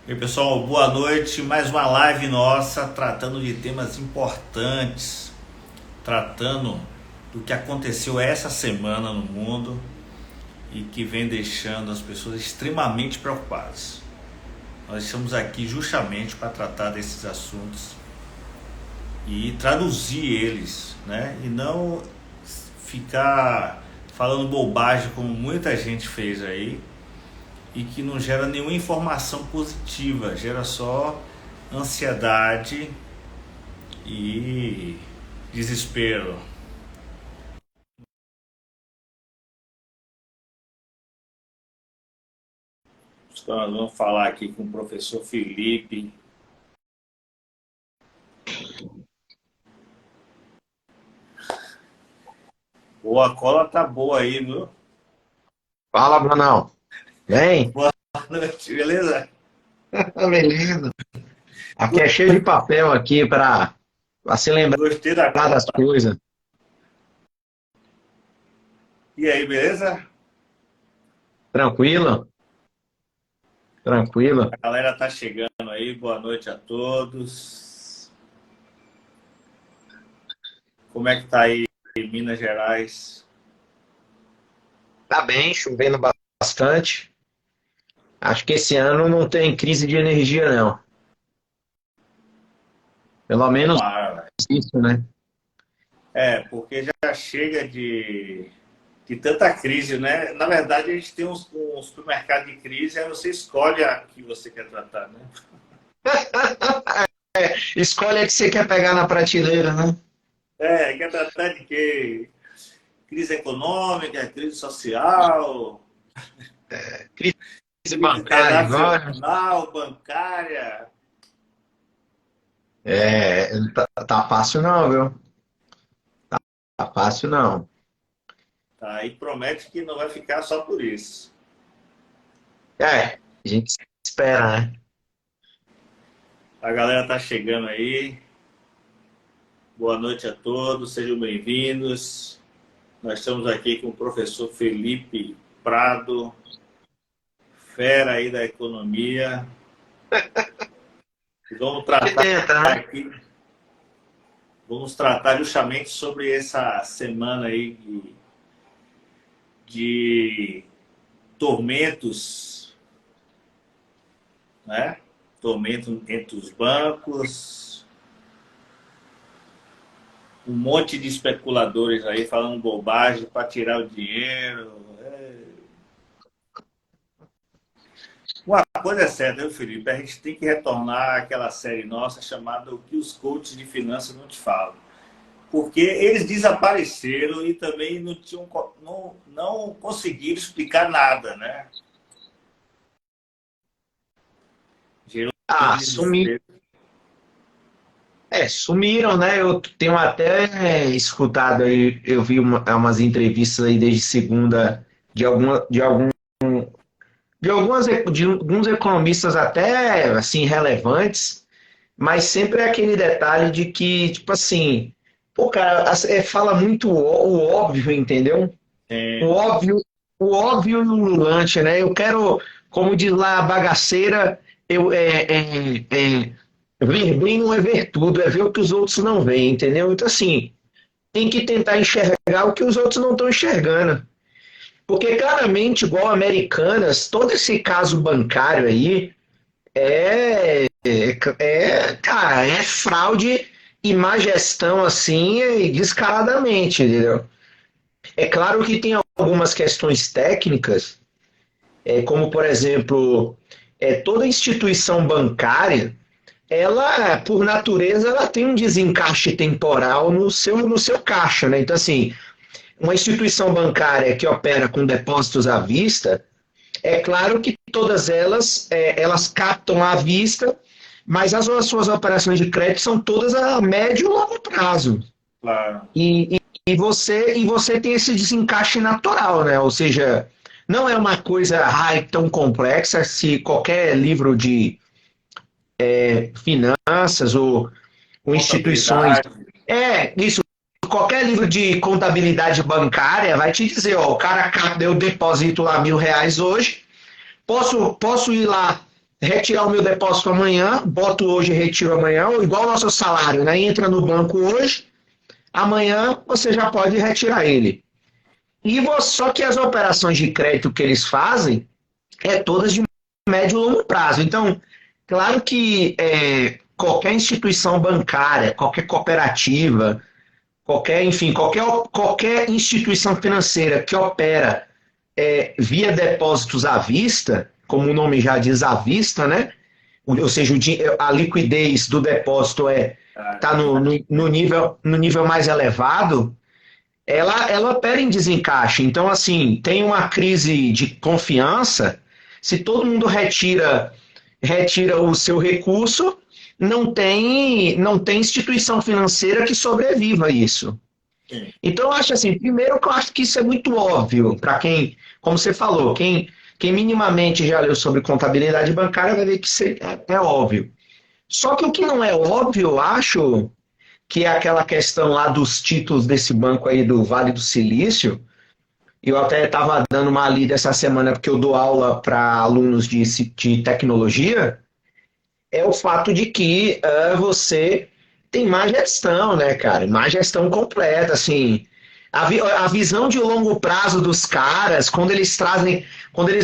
E aí, pessoal, boa noite. Mais uma live nossa tratando de temas importantes, tratando do que aconteceu essa semana no mundo e que vem deixando as pessoas extremamente preocupadas. Nós estamos aqui justamente para tratar desses assuntos e traduzir eles, né? E não ficar falando bobagem como muita gente fez aí e que não gera nenhuma informação positiva, gera só ansiedade e desespero. Então, nós vamos falar aqui com o professor Felipe. Boa, a cola tá boa aí, viu? Fala, Brunão. Bem? Boa noite, beleza? Beleza. Aqui é cheio de papel aqui para se lembrar Gostei da cola. das coisas. E aí, beleza? Tranquilo? Tranquilo. A galera tá chegando aí, boa noite a todos. Como é que tá aí em Minas Gerais? Tá bem, chovendo bastante. Acho que esse ano não tem crise de energia, não. Pelo menos Tomara. isso, né? Porque já chega de tanta crise, né? Na verdade, a gente tem um supermercado de crise, aí você escolhe a que você quer tratar, né? Escolhe a que você quer pegar na prateleira, né? Quer tratar de quê? Crise econômica, crise social, Crise crise bancária agora. internacional, bancária. Tá fácil não, viu? Tá fácil não. Tá? E promete que não vai ficar só por isso. A gente espera, né? A galera tá chegando aí. Boa noite a todos, sejam bem-vindos. Nós estamos aqui com o professor Felipe Prado, fera aí da economia. E Que tenta, né? vamos tratar justamente sobre essa semana aí de tormentos, né? Tormento entre os bancos, um monte de especuladores aí falando bobagem para tirar o dinheiro. Uma coisa é certa, viu, Felipe? A gente tem que retornar àquela série nossa chamada O que os coaches de finanças não te falam. Porque eles desapareceram e também não conseguiram explicar nada, né? Gerou um Ah, desespero. sumiram, né? Eu tenho até escutado aí, eu vi umas entrevistas aí desde segunda de de alguns economistas até assim relevantes, mas sempre é aquele detalhe de que, tipo assim, pô, cara, fala muito o óbvio, entendeu? O É, óbvio, o óbvio e o ululante, né? Eu quero, como diz lá a bagaceira, ver bem não é ver tudo, é ver o que os outros não veem, entendeu? Então, assim, tem que tentar enxergar o que os outros não estão enxergando. Porque claramente, igual Americanas, todo esse caso bancário aí cara, é fraude e má gestão, assim, descaradamente, entendeu? É claro que tem algumas questões técnicas, como, por exemplo, toda instituição bancária, ela, por natureza, ela tem um desencaixe temporal no seu caixa, né? Então, assim, uma instituição bancária que opera com depósitos à vista, é claro que todas elas captam à vista, mas as suas operações de crédito são todas a médio e longo prazo. claro. E você tem esse desencaixe natural, né? Ou seja, não é uma coisa tão complexa se qualquer livro de finanças ou instituições. Contabilidade. Isso. Qualquer livro de contabilidade bancária vai te dizer, ó, o cara deu depósito lá R$ 1.000 hoje, posso ir lá retirar o meu depósito amanhã, boto hoje e retiro amanhã, igual o nosso salário, né? Entra no banco hoje, amanhã você já pode retirar ele. Só que as operações de crédito que eles fazem é todas de médio e longo prazo. Então, claro que qualquer instituição bancária, qualquer cooperativa, enfim, qualquer instituição financeira que opera via depósitos à vista, como o nome já diz, à vista, né? Ou seja, a liquidez do depósito está no nível mais elevado, ela opera em desencaixe. Então, assim, tem uma crise de confiança, se todo mundo retira o seu recurso, não tem instituição financeira que sobreviva a isso. Então, eu acho assim, primeiro que eu acho que isso é muito óbvio para quem, como você falou, quem minimamente já leu sobre contabilidade bancária vai ver que isso é óbvio. Só que o que não é óbvio, eu acho, que é aquela questão lá dos títulos desse banco aí do Vale do Silício. Eu até estava dando uma lida essa semana porque eu dou aula para alunos de tecnologia. É o fato de que você tem má gestão, né, cara? Má gestão completa, assim. A visão de longo prazo dos caras, quando eles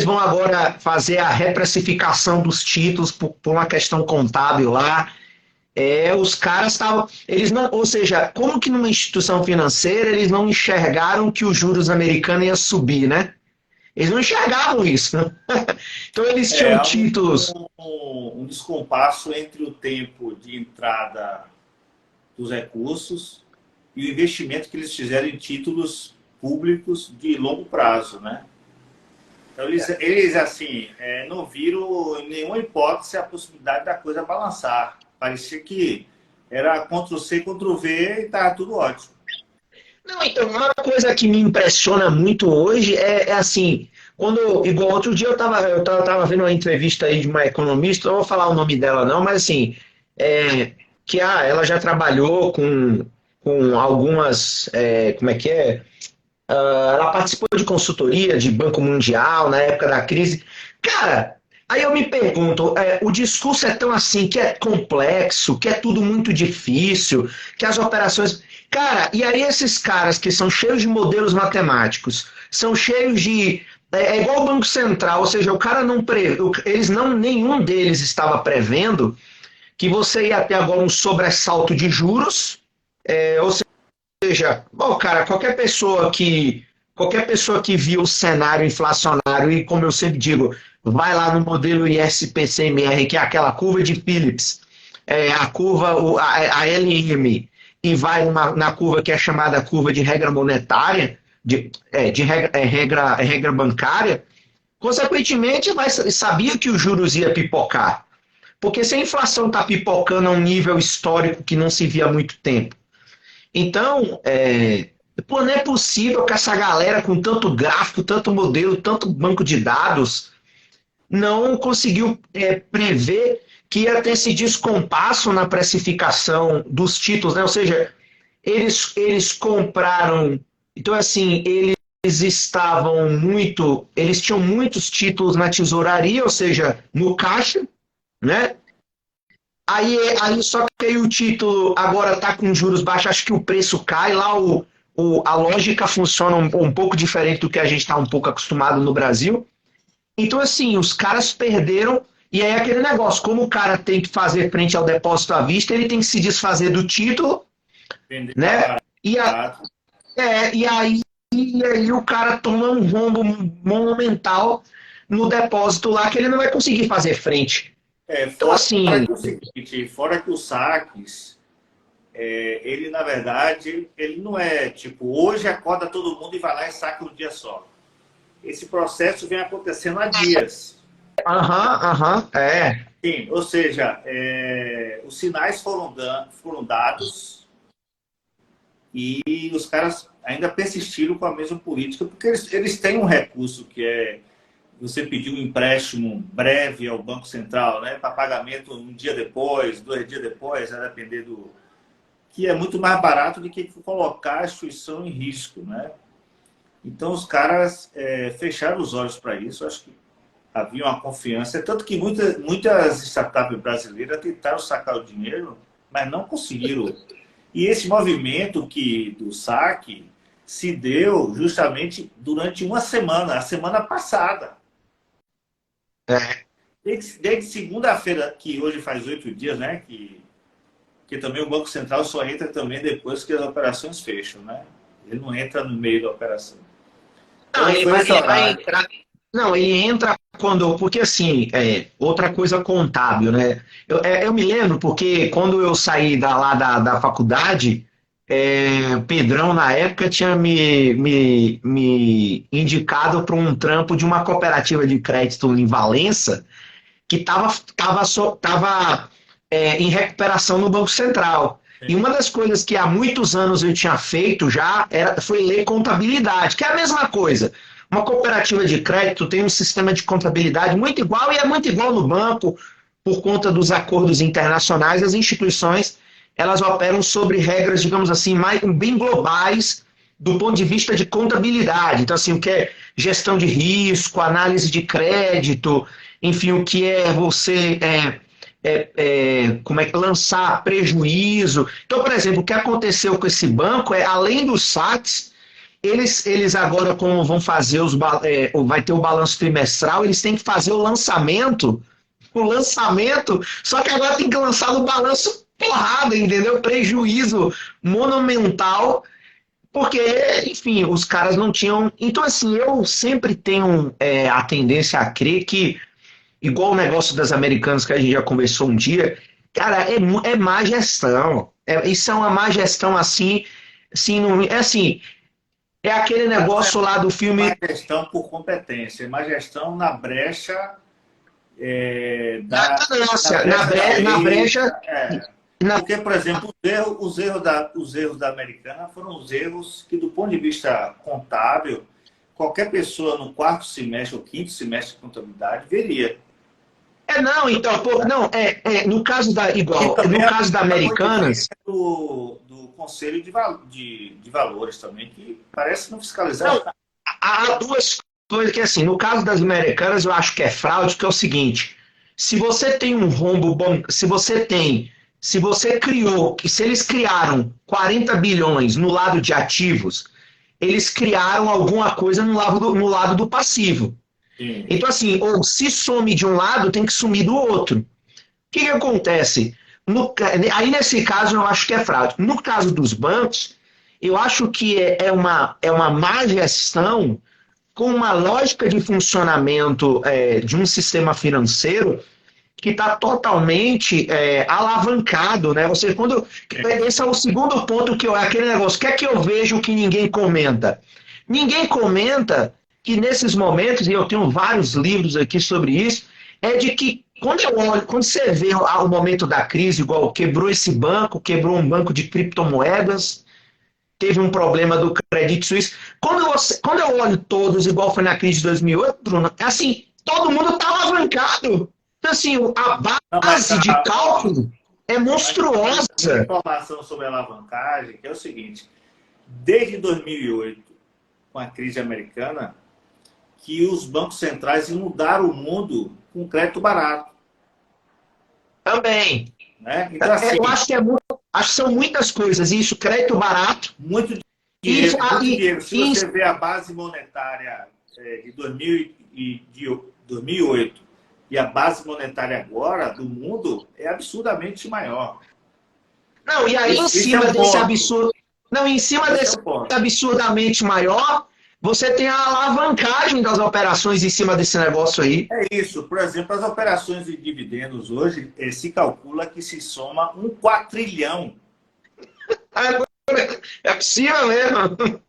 vão agora fazer a reprecificação dos títulos por uma questão contábil lá, os caras estavam, eles não, ou seja, como que numa instituição financeira eles não enxergaram que os juros americanos ia subir, né? Eles não enxergavam isso, né? Então eles tinham Há títulos. um descompasso entre o tempo de entrada dos recursos e o investimento que eles fizeram em títulos públicos de longo prazo, né? Então, eles assim, não viram em nenhuma hipótese a possibilidade da coisa balançar. Parecia que era Ctrl+C, Ctrl+V e estava tudo ótimo. Não, então, uma coisa que me impressiona muito hoje é assim, igual outro dia eu tava vendo uma entrevista aí de uma economista, não vou falar o nome dela não, mas assim, que ela já trabalhou com algumas, como é que é? Ela participou de consultoria de Banco Mundial na época da crise. Cara, aí eu me pergunto, o discurso é tão assim, que é complexo, que é tudo muito difícil, que as operações. Cara, e aí esses caras que são cheios de modelos matemáticos, são cheios de. É igual o Banco Central, ou seja, o cara não eles não, nenhum deles estava prevendo que você ia ter agora um sobressalto de juros, ou seja, bom, cara, qualquer pessoa que viu o cenário inflacionário e, como eu sempre digo, vai lá no modelo ISP-CMR, que é aquela curva de Phillips, a curva, a LM, e vai na curva que é chamada curva de regra monetária, de regra bancária, consequentemente sabia que os juros ia pipocar. Porque se a inflação está pipocando a um nível histórico que não se via há muito tempo, então, pô, não é possível que essa galera com tanto gráfico, tanto modelo, tanto banco de dados, não conseguiu prever que ia ter esse descompasso na precificação dos títulos, né? Ou seja, eles compraram. Então, assim, eles tinham muitos títulos na tesouraria, ou seja, no caixa, né? Aí só que aí o título agora está com juros baixos, acho que o preço cai, lá a lógica funciona um pouco diferente do que a gente está um pouco acostumado no Brasil. Então, assim, os caras perderam, e aí aquele negócio, como o cara tem que fazer frente ao depósito à vista, ele tem que se desfazer do título, Vender né? barato. E aí o cara toma um rombo monumental no depósito lá que ele não vai conseguir fazer frente. Então, Fora assim, que o seguinte, fora que os saques, ele na verdade, ele não é tipo, hoje acorda todo mundo e vai lá e saca um dia só. Esse processo vem acontecendo há dias. Sim, ou seja, os sinais foram dados e os caras ainda persistiram com a mesma política, porque eles têm um recurso que é você pedir um empréstimo breve ao Banco Central, né, para pagamento um dia depois, 2 dias depois, a depender do... que é muito mais barato do que colocar a instituição em risco, né? Então, os caras fecharam os olhos para isso. Acho que havia uma confiança, tanto que muitas startups brasileiras tentaram sacar o dinheiro, mas não conseguiram. E esse movimento do saque se deu justamente durante uma semana, a semana passada. É. Desde segunda-feira, que hoje faz 8 dias, né? Que também o Banco Central só entra também depois que as operações fecham, né? Ele não entra no meio da operação. Não, Então foi esse ele vai horário. entrar. Não, ele entra quando. Porque assim, outra coisa contábil, né? Eu me lembro porque quando eu saí lá da faculdade, Pedrão, na época, tinha me indicado para um trampo de uma cooperativa de crédito em Valença que estava em recuperação no Banco Central. E uma das coisas que há muitos anos eu tinha feito já foi ler contabilidade, que é a mesma coisa. Uma cooperativa de crédito tem um sistema de contabilidade muito igual e é muito igual no banco, por conta dos acordos internacionais, as instituições elas operam sobre regras, digamos assim, bem globais do ponto de vista de contabilidade. Então, assim, o que é gestão de risco, análise de crédito, enfim, o que é você como é que lançar prejuízo. Então, por exemplo, o que aconteceu com esse banco além dos saques, eles agora, como vão fazer vai ter o balanço trimestral, eles têm que fazer o lançamento, só que agora tem que lançar no balanço porrada, entendeu? Prejuízo monumental, porque, enfim, os caras não tinham. Então, assim, eu sempre tenho a tendência a crer que, igual o negócio das americanas que a gente já conversou um dia, cara, é má gestão. Isso é uma má gestão assim, não, assim, é aquele Não é negócio lá do má filme. gestão por competência, é má gestão na brecha Na na ganância, brecha da na lei. brecha. Na, Porque, por exemplo, os erros da Americana foram os erros que, do ponto de vista contábil, qualquer pessoa no quarto semestre ou quinto semestre de contabilidade veria. não, então, pô, não, no caso E igual, também no caso da a auditoria Americanas, do Conselho de Valores também, que parece não não, fiscalizar. há duas coisas que, assim, no caso das Americanas, eu acho que é fraude, que é o seguinte: se você tem um rombo bom, se você criou, se eles criaram 40 bilhões no lado de ativos, eles criaram alguma coisa no lado do passivo. Sim. Então, assim, ou se some de um lado, tem que sumir do outro. O que acontece? Aí, nesse caso, eu acho que é fraude. No caso dos bancos, eu acho que é uma má gestão com uma lógica de funcionamento de um sistema financeiro que está totalmente alavancado, né? Esse é o segundo ponto aquele negócio. O que é que eu vejo que ninguém comenta? Ninguém comenta que nesses momentos, e eu tenho vários livros aqui sobre isso, é de que quando você vê o momento da crise, igual quebrou esse banco, quebrou um banco de criptomoedas, teve um problema do Credit Suisse. Quando eu olho todos, igual foi na crise de 2008, Bruno, assim, todo mundo está alavancado. Então, assim, a Não, base de cálculo é uma monstruosa. informação sobre a alavancagem, que é o seguinte: desde 2008, com a crise americana, que os bancos centrais mudaram o mundo com crédito barato. Também. Né? Então, assim, Eu acho que são muitas coisas. Isso, crédito barato. muito E, dinheiro, muito e, dinheiro. Se e você vê a base monetária de 2008 e a base monetária agora do mundo é absurdamente maior. não, e aí, em Esse é cima um desse ponto. absurdo. Não, em cima Esse é desse um ponto. absurdamente maior, você tem a alavancagem das operações em cima desse negócio aí. É isso. Por exemplo, as operações de dividendos hoje se calcula que se soma um quatrilhão. É possível mesmo.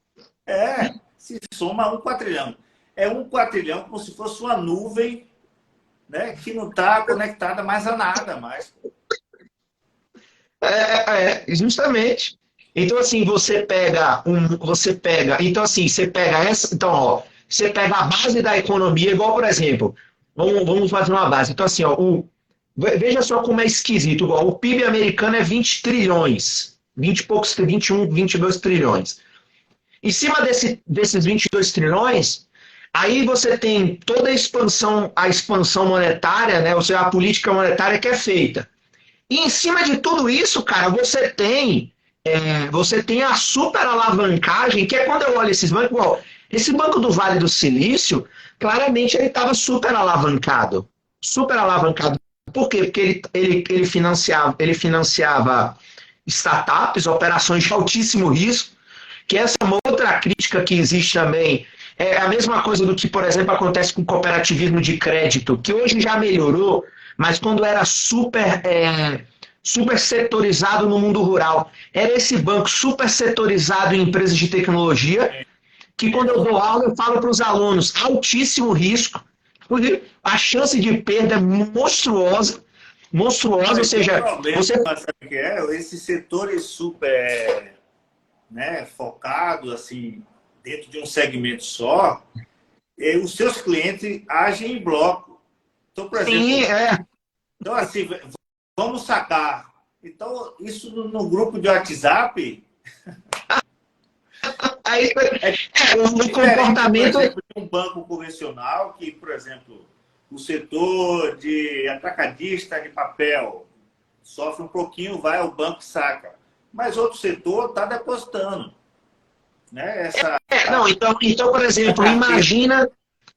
Se soma um quatrilhão. É um quatrilhão como se fosse uma nuvem, né, que não está conectada mais a nada mais. Justamente. Então, assim, então, assim, você pega essa, então, ó, você pega a base da economia, igual, por exemplo, vamos fazer uma base. Então, assim, ó, veja só como é esquisito, igual, o PIB americano é 20 trilhões, 20 e poucos, 21, 22 trilhões. Em cima desses 22 trilhões, Aí você tem toda a expansão monetária, né? Ou seja, a política monetária que é feita. E em cima de tudo isso, cara, você tem a super alavancagem, que é quando eu olho esses bancos, igual, esse banco do Vale do Silício, claramente ele estava super alavancado. Super alavancado. Por quê? Porque ele financiava startups, operações de altíssimo risco, que essa é uma outra crítica que existe também. É a mesma coisa do que, por exemplo, acontece com o cooperativismo de crédito, que hoje já melhorou, mas quando era super setorizado no mundo rural. Era esse banco super setorizado em empresas de tecnologia, que quando eu dou aula eu falo para os alunos, altíssimo risco, a chance de perda é monstruosa, Não, monstruosa, ou e tem um seja, problema, você... sabe o que é? Esses setores super, né, focados, assim, dentro de um segmento só, os seus clientes agem em bloco. Então, por Sim, exemplo, então, assim, vamos sacar. Então, isso no grupo de WhatsApp aí, é o diferente, por comportamento... exemplo, de um banco convencional que, por exemplo, o setor de atacadista de papel sofre um pouquinho, vai ao banco e saca. Mas outro setor está depositando, né? Não, então, por A exemplo, carteira.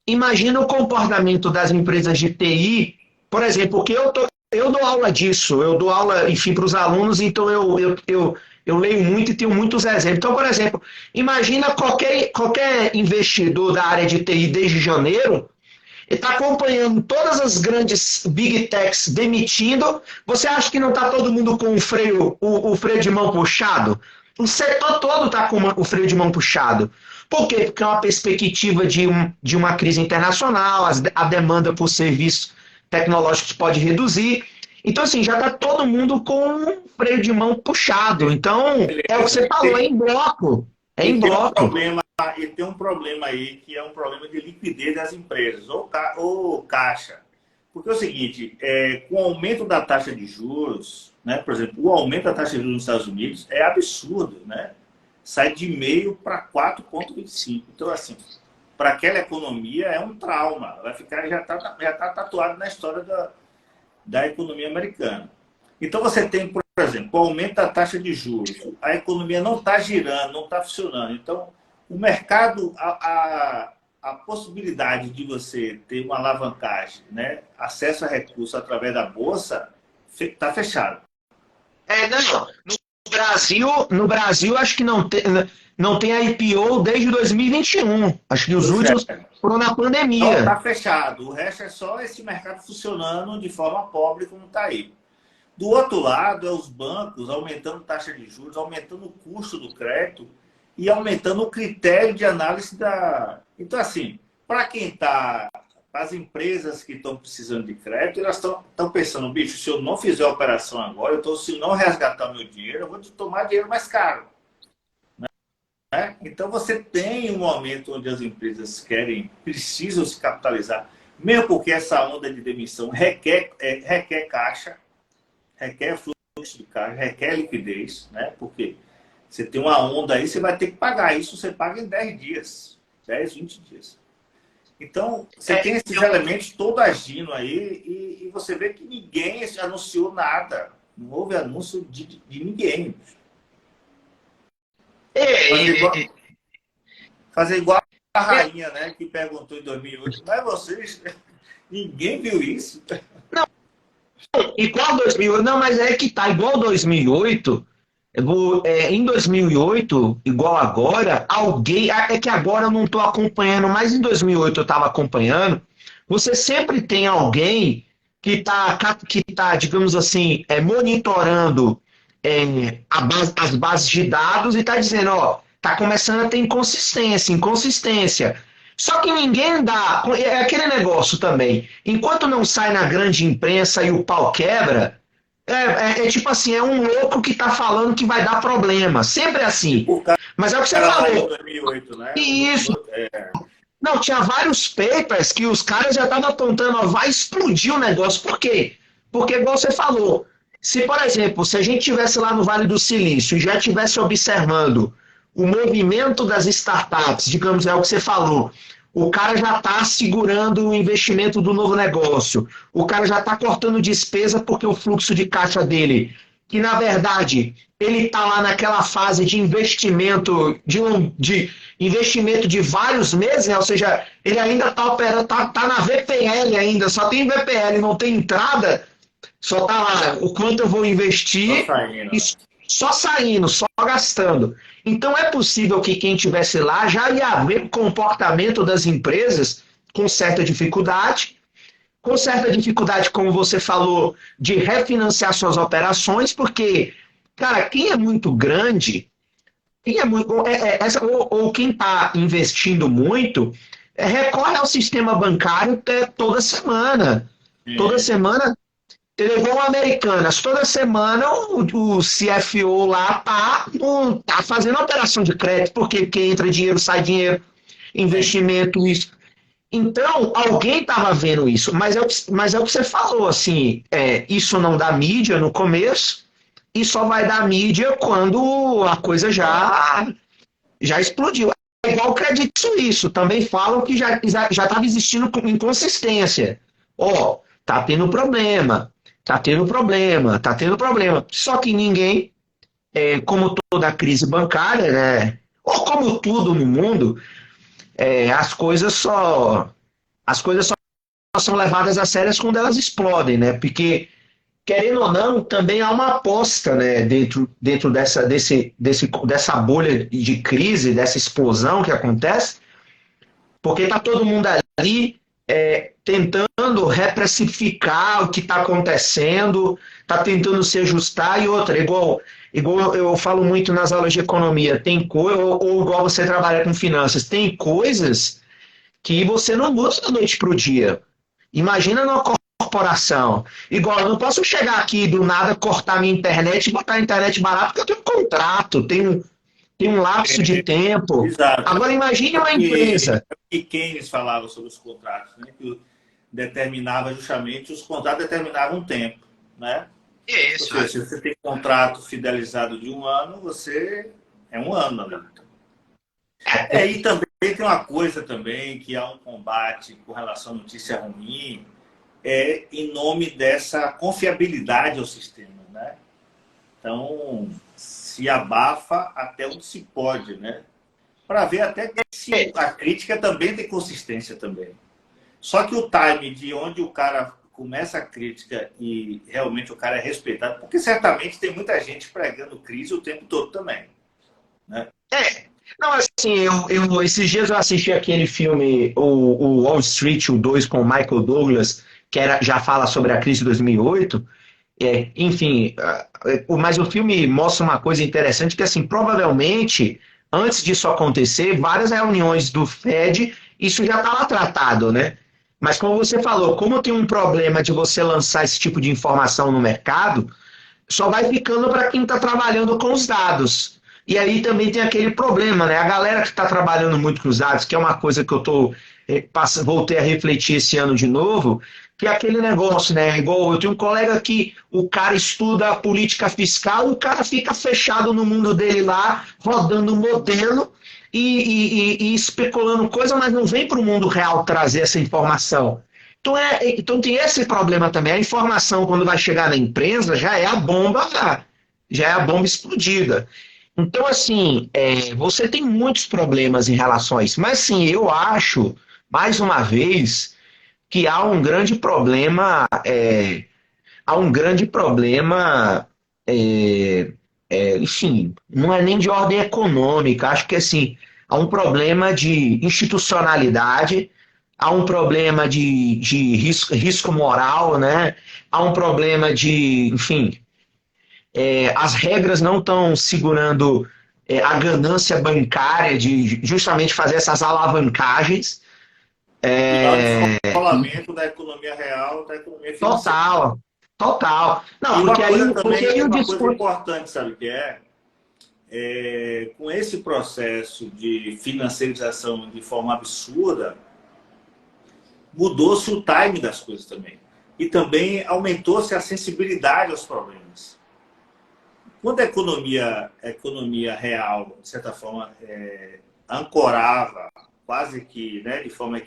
imagina o comportamento das empresas de TI, por exemplo, porque eu dou aula disso, eu dou aula, enfim, para os alunos, então eu leio muito e tenho muitos exemplos. Então, por exemplo, imagina qualquer investidor da área de TI desde janeiro, ele está acompanhando todas as grandes big techs demitindo. Você acha que não está todo mundo com o freio de mão puxado? O setor todo está com o freio de mão puxado. Por quê? Porque é uma perspectiva de uma crise internacional, a demanda por serviços tecnológicos pode reduzir. Então, assim, já está todo mundo com o freio de mão puxado. Então, é o que você falou, é em bloco. É E em tem um bloco. problema, e tem um problema aí que é um problema de liquidez das empresas, ou caixa. Porque é o seguinte, com o aumento da taxa de juros, né, por exemplo, o aumento da taxa de juros nos Estados Unidos é absurdo, né? Sai de meio para 4,25. Então, assim, para aquela economia é um trauma. Vai ficar, já tá tatuado na história da economia americana. Então você tem, por exemplo, o aumento da taxa de juros, a economia não está girando, não está funcionando. Então, o mercado, a possibilidade de você ter uma alavancagem, né, acesso a recursos através da bolsa, está fechado. Não. No Brasil acho que não tem IPO desde 2021. Acho que os Pois é. últimos foram na Então pandemia. está fechado. O resto é só esse mercado funcionando de forma pobre como está aí. Do outro lado, é os bancos aumentando taxa de juros, aumentando o custo do crédito e aumentando o critério de análise da. Então, assim, para quem está. As empresas que estão precisando de crédito, elas estão pensando, bicho, se eu não fizer a operação agora, se não resgatar o meu dinheiro, eu vou tomar dinheiro mais caro. Né? Então, você tem um momento onde as empresas precisam se capitalizar, mesmo porque essa onda de demissão requer caixa, requer fluxo de caixa, requer liquidez, né? Porque você tem uma onda aí, você vai ter que pagar isso, você paga em 10 dias, 10, 20 dias. Então, você tem esses elementos todos agindo aí e você vê que ninguém anunciou nada. Não houve anúncio de ninguém. Fazer igual a rainha, né? Que perguntou em 2008, mas vocês, ninguém viu isso. Igual 2008, não, mas é que tá igual 2008. Em 2008, igual agora, alguém. É que agora eu não estou acompanhando, mas em 2008 eu estava acompanhando. Você sempre tem alguém que tá, digamos assim, monitorando as bases de dados e está dizendo: ó, tá começando a ter inconsistência. Só que ninguém dá. É aquele negócio também. Enquanto não sai na grande imprensa e o pau quebra. Tipo assim, é um louco que tá falando que vai dar problema. Sempre é assim. Tipo o Mas é o que você cara lá em falou. 2008, né? Isso. Não, tinha vários papers que os caras já estavam apontando, ó, vai explodir o negócio. Por quê? Porque, igual você falou, se, por exemplo, se a gente tivesse lá no Vale do Silício e já tivesse observando o movimento das startups, digamos, é o que você falou, o cara já está segurando o investimento do novo negócio, o cara já está cortando despesa porque o fluxo de caixa dele, que na verdade ele está lá naquela fase de investimento de investimento de vários meses, né? Ou seja, ele ainda está operando, tá na VPL ainda, só tem VPL, não tem entrada, só tá lá o quanto eu vou Só investir saindo, e né? só saindo, só gastando. Então é possível que quem estivesse lá já ia ver o comportamento das empresas com certa dificuldade, como você falou, de refinanciar suas operações, porque, cara, quem é muito grande, quem é muito, ou quem está investindo muito, recorre ao sistema bancário toda semana. Toda É, semana levou Americanas. Toda semana o CFO lá tá fazendo operação de crédito, porque entra dinheiro, sai dinheiro, sim. investimento, isso. Então, alguém estava vendo isso, mas é o que você falou, assim, isso não dá mídia no começo e só vai dar mídia quando a coisa já explodiu. É igual o Credit Suíço, também falam que já estava existindo inconsistência. Ó, tá tendo problema, tá tendo problema, tá tendo problema. Só que ninguém, como toda crise bancária, né, ou como tudo no mundo, as coisas só são levadas a sérias quando elas explodem, né? Porque, querendo ou não, também há uma aposta, né, dentro dessa bolha de crise, dessa explosão que acontece, porque está todo mundo ali tentando reprecificar o que está acontecendo, está tentando se ajustar e outra, igual eu falo muito nas aulas de economia, ou igual você trabalha com finanças, tem coisas que você não muda da noite para o dia. Imagina numa corporação. Igual, eu não posso chegar aqui do nada, cortar minha internet e botar a internet barata, porque eu tenho um contrato, tem um lapso de tempo. Exato. Agora imagine É o uma que, empresa. é o que Keynes falava sobre os contratos, né? Que determinava justamente, os contratos determinavam um tempo, né? Ou Isso. seja, se você tem um contrato fidelizado de um ano, você é um ano ali. E também tem uma coisa também, que há um combate com relação à notícia ruim, em nome dessa confiabilidade ao sistema, né? Então, se abafa até onde se pode, né? Para ver até se a crítica também tem consistência também. Só que o time de onde o cara começa a crítica e realmente o cara é respeitado, porque certamente tem muita gente pregando crise o tempo todo também, né? É. Não, assim, esses dias eu assisti aquele filme, o Wall Street, o 2 com o Michael Douglas, que já fala sobre a crise de 2008. Enfim, mas o filme mostra uma coisa interessante que, assim, provavelmente, antes disso acontecer, várias reuniões do Fed, isso já estava tratado, né? Mas como você falou, como tem um problema de você lançar esse tipo de informação no mercado, só vai ficando para quem está trabalhando com os dados. E aí também tem aquele problema, né? A galera que está trabalhando muito com os dados, que é uma coisa que voltei a refletir esse ano de novo, que é aquele negócio, né? Igual eu tenho um colega que o cara estuda a política fiscal, o cara fica fechado no mundo dele lá, rodando modelo e especulando coisa, mas não vem para o mundo real trazer essa informação. Então tem esse problema também. A informação, quando vai chegar na empresa, já é a bomba explodida. Então, assim, você tem muitos problemas em relação a isso. Mas, sim, eu acho, mais uma vez, que há um grande problema, enfim, não é nem de ordem econômica, acho que assim, há um problema de institucionalidade, há um problema de risco moral, né? Há um problema de, enfim, as regras não estão segurando a ganância bancária de justamente fazer essas alavancagens. E há o descolamento da economia real, da economia financeira. Total, total. Não, E uma coisa porque aí também, o uma coisa discurso. importante, sabe o que com esse processo de financiarização de forma absurda, mudou-se o time das coisas também. E também aumentou-se a sensibilidade aos problemas. Quando a economia real, de certa forma, ancorava quase que, né, de forma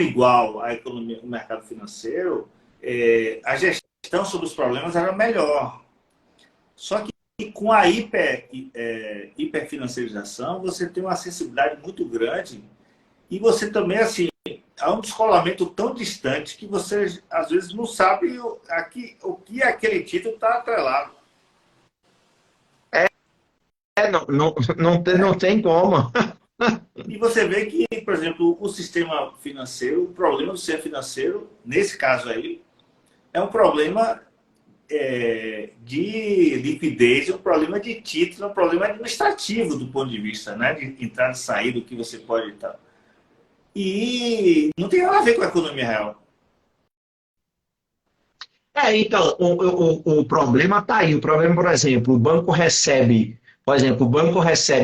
igual à economia, ao mercado financeiro, a gestão sobre os problemas era melhor. Só que com a hiperfinanciarização, você tem uma acessibilidade muito grande e você também, assim, há um descolamento tão distante que você, às vezes, não sabe o que aquele título está atrelado. Não tem como. E você vê que, por exemplo, o sistema financeiro, o problema do sistema financeiro, nesse caso aí, é um problema de liquidez, é um problema de título, é um problema administrativo do ponto de vista, né? De entrada e saída, do que você pode estar. E não tem nada a ver com a economia real. Então, o problema está aí. O problema, por exemplo, o banco recebe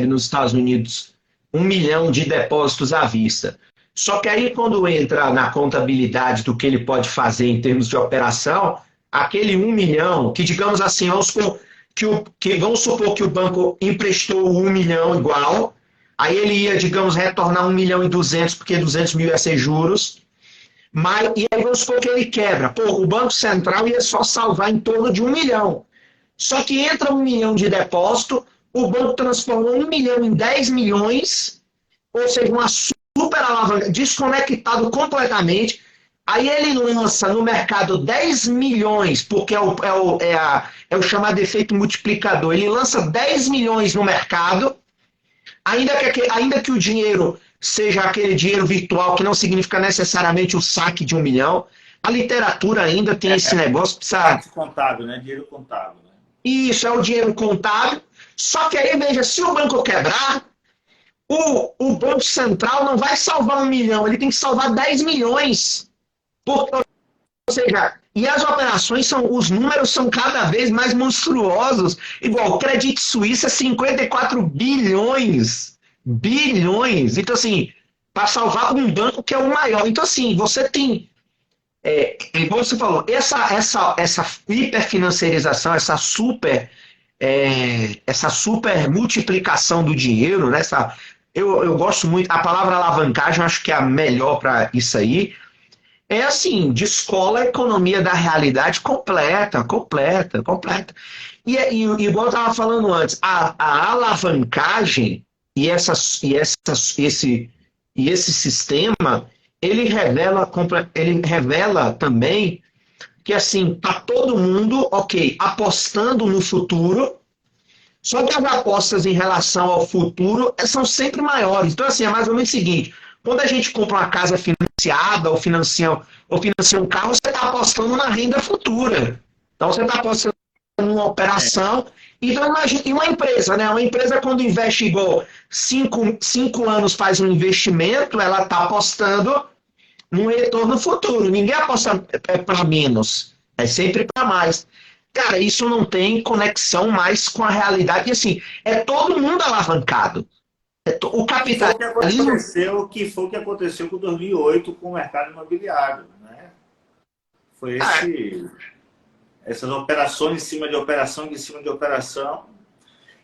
nos Estados Unidos 1 milhão de depósitos à vista. Só que aí, quando entra na contabilidade do que ele pode fazer em termos de operação, aquele 1 milhão, que digamos assim, vamos supor que o banco emprestou 1 milhão igual, aí ele ia, digamos, retornar 1 milhão e 200, porque 200 mil ia ser juros. E aí vamos supor que ele quebra. Pô, o Banco Central ia só salvar em torno de 1 milhão. Só que entra 1 milhão de depósito, o banco transformou 1 milhão em 10 milhões, ou seja, uma super alavanca, desconectado completamente. Aí ele lança no mercado 10 milhões, porque é o chamado efeito multiplicador. Ele lança 10 milhões no mercado, ainda que o dinheiro seja aquele dinheiro virtual, que não significa necessariamente o saque de 1 milhão, a literatura ainda tem esse negócio. Parte contábil, né? Dinheiro contábil. Né? Isso, é o dinheiro contábil. Só que aí, veja, se o banco quebrar, o Banco Central não vai salvar 1 milhão, ele tem que salvar 10 milhões. Ou seja, e as operações os números são cada vez mais monstruosos. Igual, o Credit Suisse é 54 bilhões. Bilhões. Então, assim, para salvar um banco que é o maior. Então, assim, você tem, como você falou, essa hiperfinanciarização, essa super multiplicação do dinheiro, né? Eu gosto muito, a palavra alavancagem, eu acho que é a melhor para isso aí. É assim, descola a economia da realidade completa, completa, completa. Igual eu estava falando antes, a alavancagem esse sistema, ele revela também que assim, tá todo mundo, ok, apostando no futuro, só que as apostas em relação ao futuro são sempre maiores. Então, assim, é mais ou menos o seguinte: quando a gente compra uma casa financiada ou financia um carro, você está apostando na renda futura. Então, você está apostando numa operação. Então, imagine, e uma empresa, né? Uma empresa, quando investe igual 5 anos faz um investimento, ela está apostando num retorno futuro. Ninguém aposta para menos, é sempre para mais. Cara, isso não tem conexão mais com a realidade. E assim, é todo mundo alavancado. O capitalismo. Que foi o que aconteceu com 2008 com o mercado imobiliário. Né? Foi essas operações em cima de operação, em cima de operação,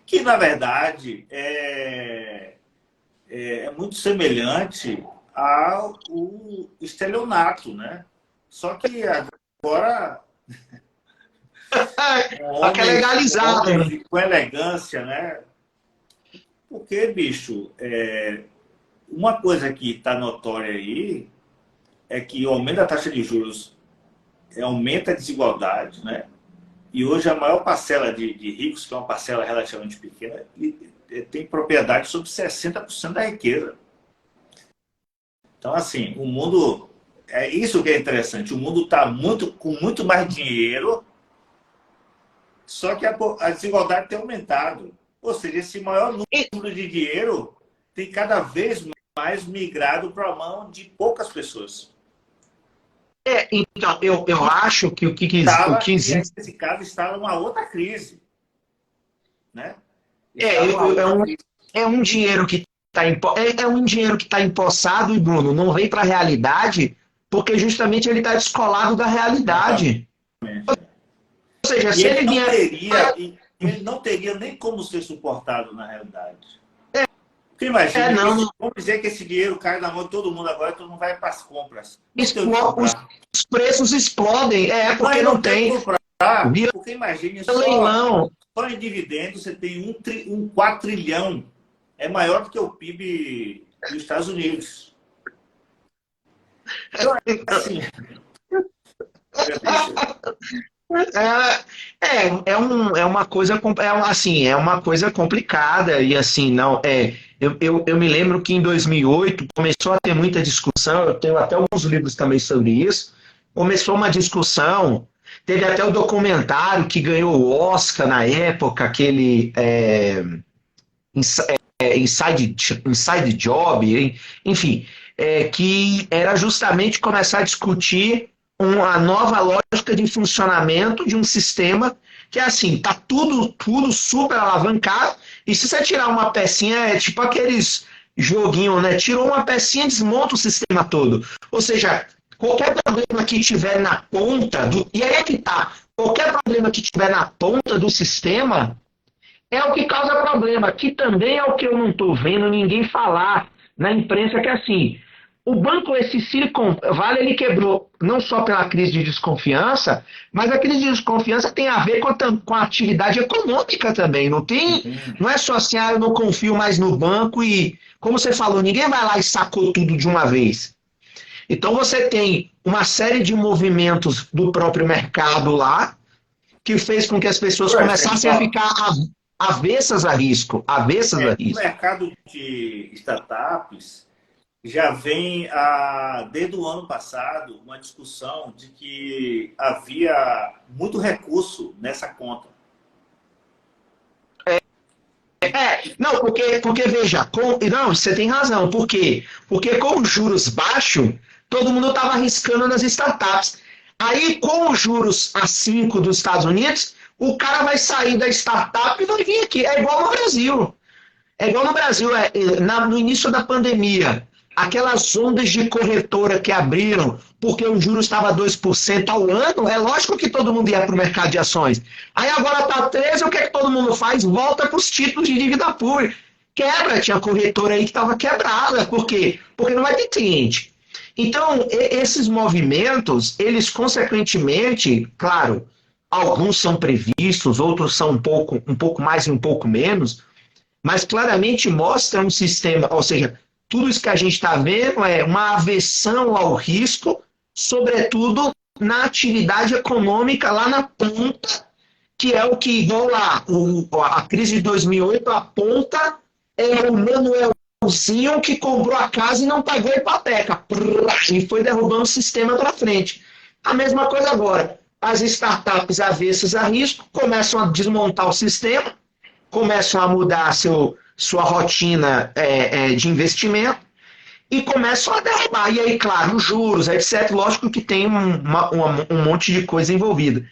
que na verdade é muito semelhante ao estelionato, né? Só que agora Só que é legalizado. Com elegância, né? Porque, bicho, uma coisa que está notória aí é que o aumento da taxa de juros aumenta a desigualdade, né? E hoje a maior parcela de ricos, que é uma parcela relativamente pequena, tem propriedade sobre 60% da riqueza. Então, assim, o mundo... É isso que é interessante. O mundo está com muito mais dinheiro, só que a desigualdade tem aumentado. Ou seja, esse maior número de dinheiro tem cada vez mais migrado para a mão de poucas pessoas. Então, eu acho que o que existe... Nesse caso, está numa outra crise. Né? É um dinheiro que está empossado, e Bruno, não vem para a realidade, porque justamente ele está descolado da realidade. Exatamente. Ou seja, se ele vier... Ele não teria nem como ser suportado na realidade. Porque imagine, Não, vamos dizer que esse dinheiro cai na mão de todo mundo agora, todo mundo vai para as compras. Não tem o que os comprar. preços explodem, porque Mas não não tem o que tem. comprar, Vira porque imagine leilão. só em dividendos você tem um 4 trilhão. É maior do que o PIB dos Estados Unidos. Então, assim, É uma coisa, assim, é uma coisa complicada e assim, não, eu me lembro que em 2008 começou a ter muita discussão, eu tenho até alguns livros também sobre isso, começou uma discussão, teve até o documentário que ganhou o Oscar na época, aquele Inside Job, enfim, que era justamente começar a discutir uma nova lógica de funcionamento de um sistema que é assim, tá tudo super alavancado, e se você tirar uma pecinha, é tipo aqueles joguinhos, né? Tirou uma pecinha, desmonta o sistema todo. Ou seja, qualquer problema que tiver na ponta e aí é que tá, qualquer problema que tiver na ponta do sistema é o que causa problema, que também é o que eu não estou vendo ninguém falar na imprensa, que é assim, o banco, esse Silicon Valley, ele quebrou não só pela crise de desconfiança, mas a crise de desconfiança tem a ver com a atividade econômica também, não é só assim, eu não confio mais no banco e, como você falou, ninguém vai lá e sacou tudo de uma vez. Então você tem uma série de movimentos do próprio mercado lá, que fez com que as pessoas por começassem a exemplo, ficar avessas a risco, avessas a o risco. mercado de startups já vem, desde o ano passado, uma discussão de que havia muito recurso nessa conta. Não, porque veja, não, você tem razão, por quê? Porque com os juros baixos, todo mundo estava arriscando nas startups. Aí, com os juros a 5 dos Estados Unidos, o cara vai sair da startup e vai vir aqui. É igual no Brasil. É igual no Brasil, no início da pandemia, aquelas ondas de corretora que abriram porque o juros estava 2% ao ano, é lógico que todo mundo ia para o mercado de ações. Aí agora está 13%, o que é que todo mundo faz? Volta para os títulos de dívida pública. Quebra, tinha corretora aí que estava quebrada. Por quê? Porque não vai ter cliente. Então, esses movimentos, eles consequentemente, claro, alguns são previstos, outros são um pouco mais e um pouco menos, mas claramente mostra um sistema, ou seja, tudo isso que a gente está vendo é uma aversão ao risco, sobretudo na atividade econômica lá na ponta, que é o que, igual lá, a crise de 2008 aponta o Manuelzinho que comprou a casa e não pagou a hipoteca, e foi derrubando o sistema para frente. A mesma coisa agora, as startups avessas a risco começam a desmontar o sistema, começam a mudar sua rotina de investimento e começam a derrubar. E aí, claro, os juros, etc. Lógico que tem um monte de coisa envolvida.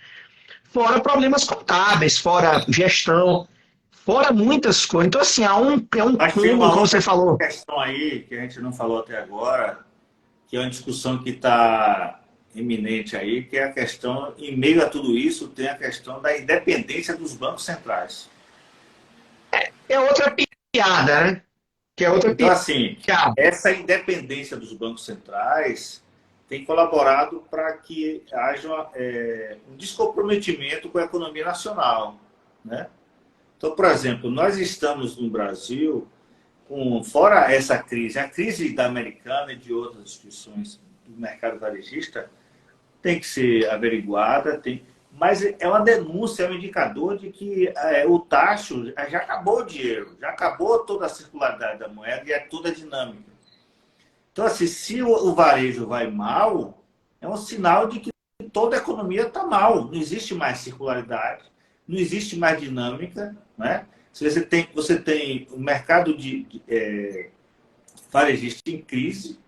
Fora problemas contábeis, fora gestão, fora muitas coisas. Então, assim, é um Mas tem cúmulo, uma como você outra falou. questão aí que a gente não falou até agora, que é uma discussão que está iminente aí, que é a questão, em meio a tudo isso, tem a questão da independência dos bancos centrais. É outra piada, né? Que é outra Então, assim, piada. essa independência dos bancos centrais tem colaborado para que haja um descomprometimento com a economia nacional, né? Então, por exemplo, nós estamos no Brasil, fora essa crise, a crise da Americana e de outras instituições do mercado varejista tem que ser averiguada, mas é uma denúncia, é um indicador de que o taxa já acabou o dinheiro, já acabou toda a circularidade da moeda e é toda dinâmica. Então, assim, se o varejo vai mal, é um sinal de que toda a economia está mal. Não existe mais circularidade, não existe mais dinâmica, né? Se você tem o mercado varejista em crise,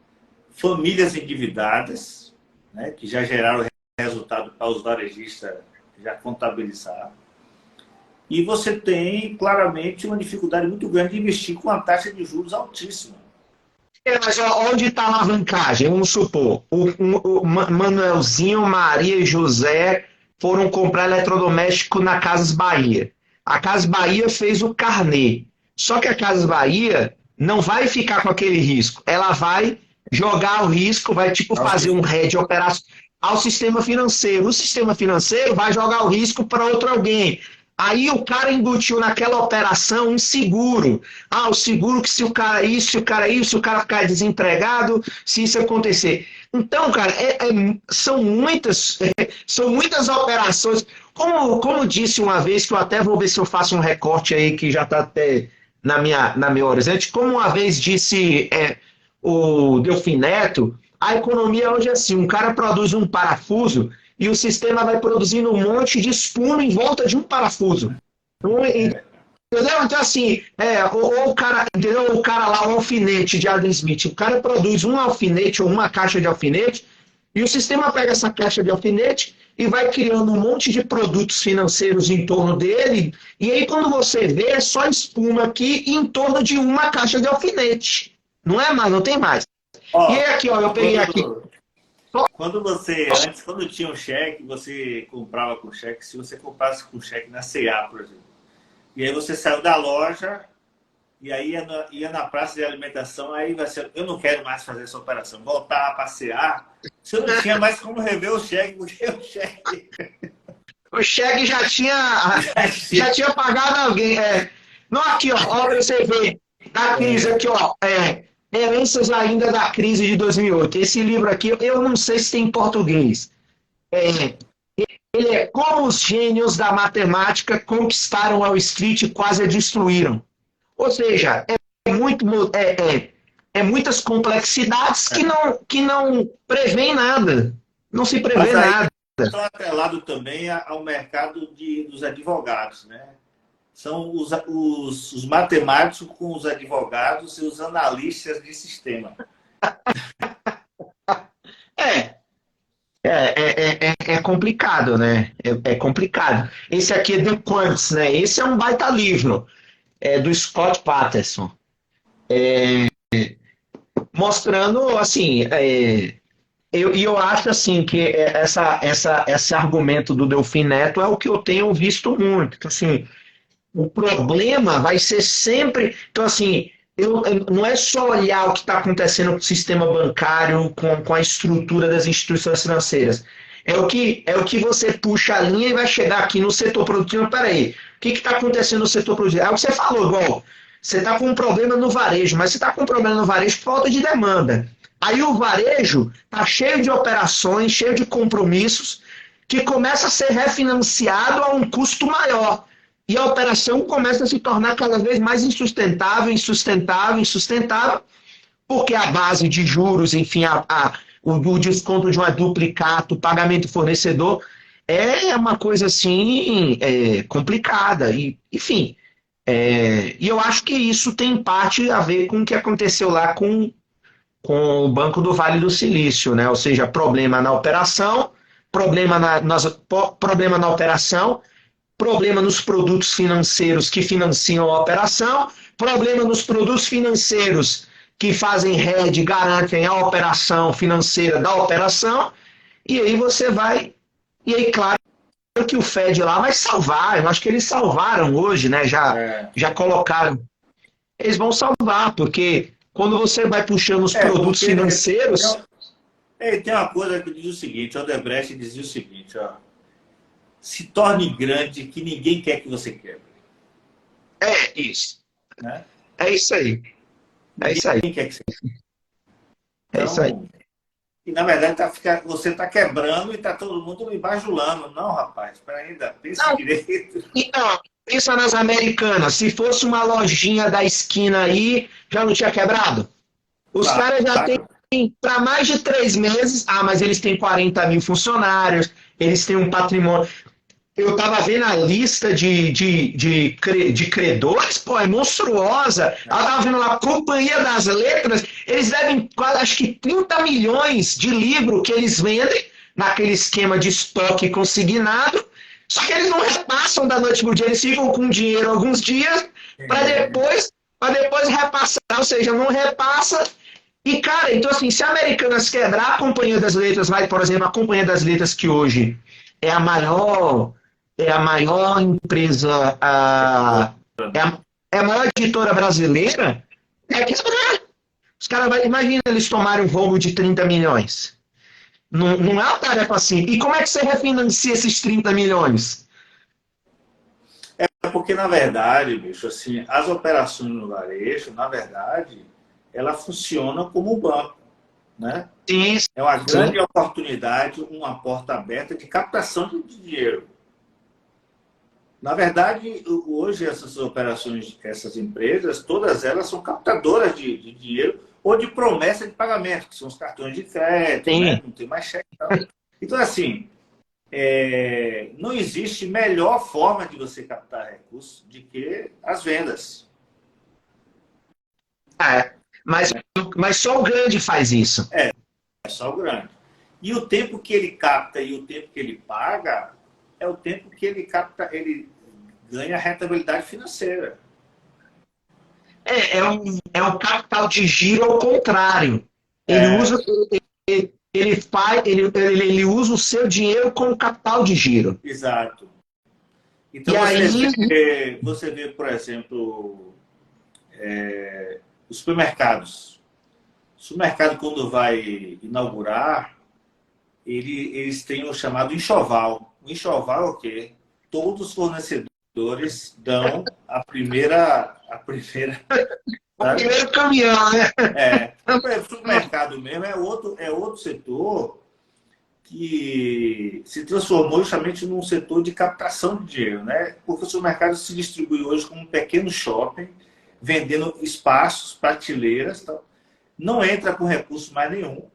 famílias endividadas, né, que já geraram resultado para os varejistas já contabilizar. E você tem claramente uma dificuldade muito grande de investir com uma taxa de juros altíssima. Mas onde está a alavancagem? Vamos supor, o Manuelzinho, Maria e José foram comprar eletrodoméstico na Casas Bahia. A Casas Bahia fez o carnê. Só que a Casas Bahia não vai ficar com aquele risco. Ela vai jogar o risco, vai tipo fazer um hedge operação ao sistema financeiro. O sistema financeiro vai jogar o risco para outro alguém. Aí o cara embutiu naquela operação um seguro. Ah, o seguro que se o cara isso, se o cara isso, se o cara ficar desempregado, se isso acontecer. Então, cara, são muitas operações. Como disse uma vez, que eu até vou ver se eu faço um recorte aí, que já está até na minha horizonte, como uma vez disse o Delfim Neto, a economia hoje é assim, um cara produz um parafuso e o sistema vai produzindo um monte de espuma em volta de um parafuso. Entendeu? Então, assim, ou o cara, entendeu? O cara lá, o alfinete de Adam Smith, o cara produz um alfinete ou uma caixa de alfinete, e o sistema pega essa caixa de alfinete e vai criando um monte de produtos financeiros em torno dele, e aí quando você vê, é só espuma aqui em torno de uma caixa de alfinete. Não é mais, não tem mais. Ó, e aí aqui, ó, eu peguei aqui. Antes, quando tinha um cheque, você comprava com cheque, se você comprasse com cheque na C&A, por exemplo, e aí você saiu da loja, e aí ia na praça de alimentação, aí você, eu não quero mais fazer essa operação, voltar a passear, você não tinha mais como rever o cheque, porque O cheque já tinha pagado alguém. Não, aqui, ó, pra você ver, da crise aqui, ó, heranças ainda da crise de 2008. Esse livro aqui, eu não sei se tem em português. Ele é Como os Gênios da Matemática Conquistaram Wall Street e Quase a Destruíram. Ou seja, muitas complexidades que não prevêem nada. Não se prevê nada. Estão atrelados também ao mercado dos advogados, né? São os matemáticos com os advogados e os analistas de sistema. É complicado, né? É complicado. Esse aqui é The Quants, né? Esse é um baita livro, do Scott Patterson. Mostrando, assim, eu acho assim que esse argumento do Delfim Neto é o que eu tenho visto muito. Então, assim, o problema vai ser sempre. Então, assim, não é só olhar o que está acontecendo com o sistema bancário, com a estrutura das instituições financeiras. É o que você puxa a linha e vai chegar aqui no setor produtivo. Peraí, o que está acontecendo no setor produtivo? É o que você falou, igual. Você está com um problema no varejo, mas você está com um problema no varejo por falta de demanda. Aí o varejo está cheio de operações, cheio de compromissos, que começa a ser refinanciado a um custo maior. E a operação começa a se tornar cada vez mais insustentável, porque a base de juros, enfim, o desconto de uma duplicata, o pagamento do fornecedor, é uma coisa assim complicada. Enfim, e eu acho que isso tem parte a ver com o que aconteceu lá com o Banco do Vale do Silício, né? Ou seja, problema na operação, problema na operação, problema nos produtos financeiros que financiam a operação, problema nos produtos financeiros que fazem hedge, garantem a operação financeira da operação, e aí você vai. E aí, claro que o Fed lá vai salvar, eu acho que eles salvaram hoje, né? Já colocaram. Eles vão salvar, porque quando você vai puxando os produtos financeiros. Tem uma coisa que diz o seguinte: o Odebrecht dizia o seguinte, ó. Se torne grande que ninguém quer que você quebre. É isso. Né? É isso aí. Ninguém quer que você quebre. Então, é isso aí. E na verdade você está quebrando e está todo mundo me bajulando. Não, rapaz, espera ainda, pensa direito. Então, pensa nas Americanas. Se fosse uma lojinha da esquina aí, já não tinha quebrado? Os caras já têm para mais de 3 meses. Ah, mas eles têm 40 mil funcionários, eles têm um patrimônio. Eu estava vendo a lista de credores, pô, é monstruosa. Eu estava vendo lá, Companhia das Letras, eles devem quase, acho que 30 milhões de livros que eles vendem naquele esquema de estoque consignado, só que eles não repassam da noite pro dia, eles ficam com dinheiro alguns dias para depois repassar, ou seja, não repassa. E, cara, então assim, se a Americanas quebrar, a Companhia das Letras vai, por exemplo, a Companhia das Letras que hoje é a maior empresa, é a maior editora brasileira, É que os caras, imagina eles tomarem um rombo de 30 milhões. Não, não é uma tarefa assim. E como é que você refinancia esses 30 milhões? É porque, na verdade, bicho, assim, as operações no varejo, na verdade, ela funciona como um banco, né? Sim, É uma sim. grande oportunidade, uma porta aberta de captação de dinheiro. Na verdade, hoje essas operações, essas empresas, todas elas são captadoras de dinheiro ou de promessa de pagamento, que são os cartões de crédito, né? Sim. Não tem mais cheque. Não. Então, assim, não existe melhor forma de você captar recursos do que as vendas. É. Mas, mas só o grande faz isso. É só o grande. E o tempo que ele capta e o tempo que ele paga é o tempo que ele capta, ele ganha rentabilidade financeira. É o capital de giro ao contrário. Ele É, usa, ele usa o seu dinheiro como capital de giro. exato. Então E aí, você vê, por exemplo, os supermercados. O supermercado, quando vai inaugurar, eles têm o chamado enxoval. O enxoval é o quê? Todos os fornecedores dão a primeira, o sabe? primeiro caminhão, né? Então, por exemplo, o supermercado mesmo é outro setor que se transformou justamente num setor de captação de dinheiro, né? Porque o supermercado se distribui hoje como um pequeno shopping, vendendo espaços, prateleiras, tal. Não entra com recurso mais nenhum.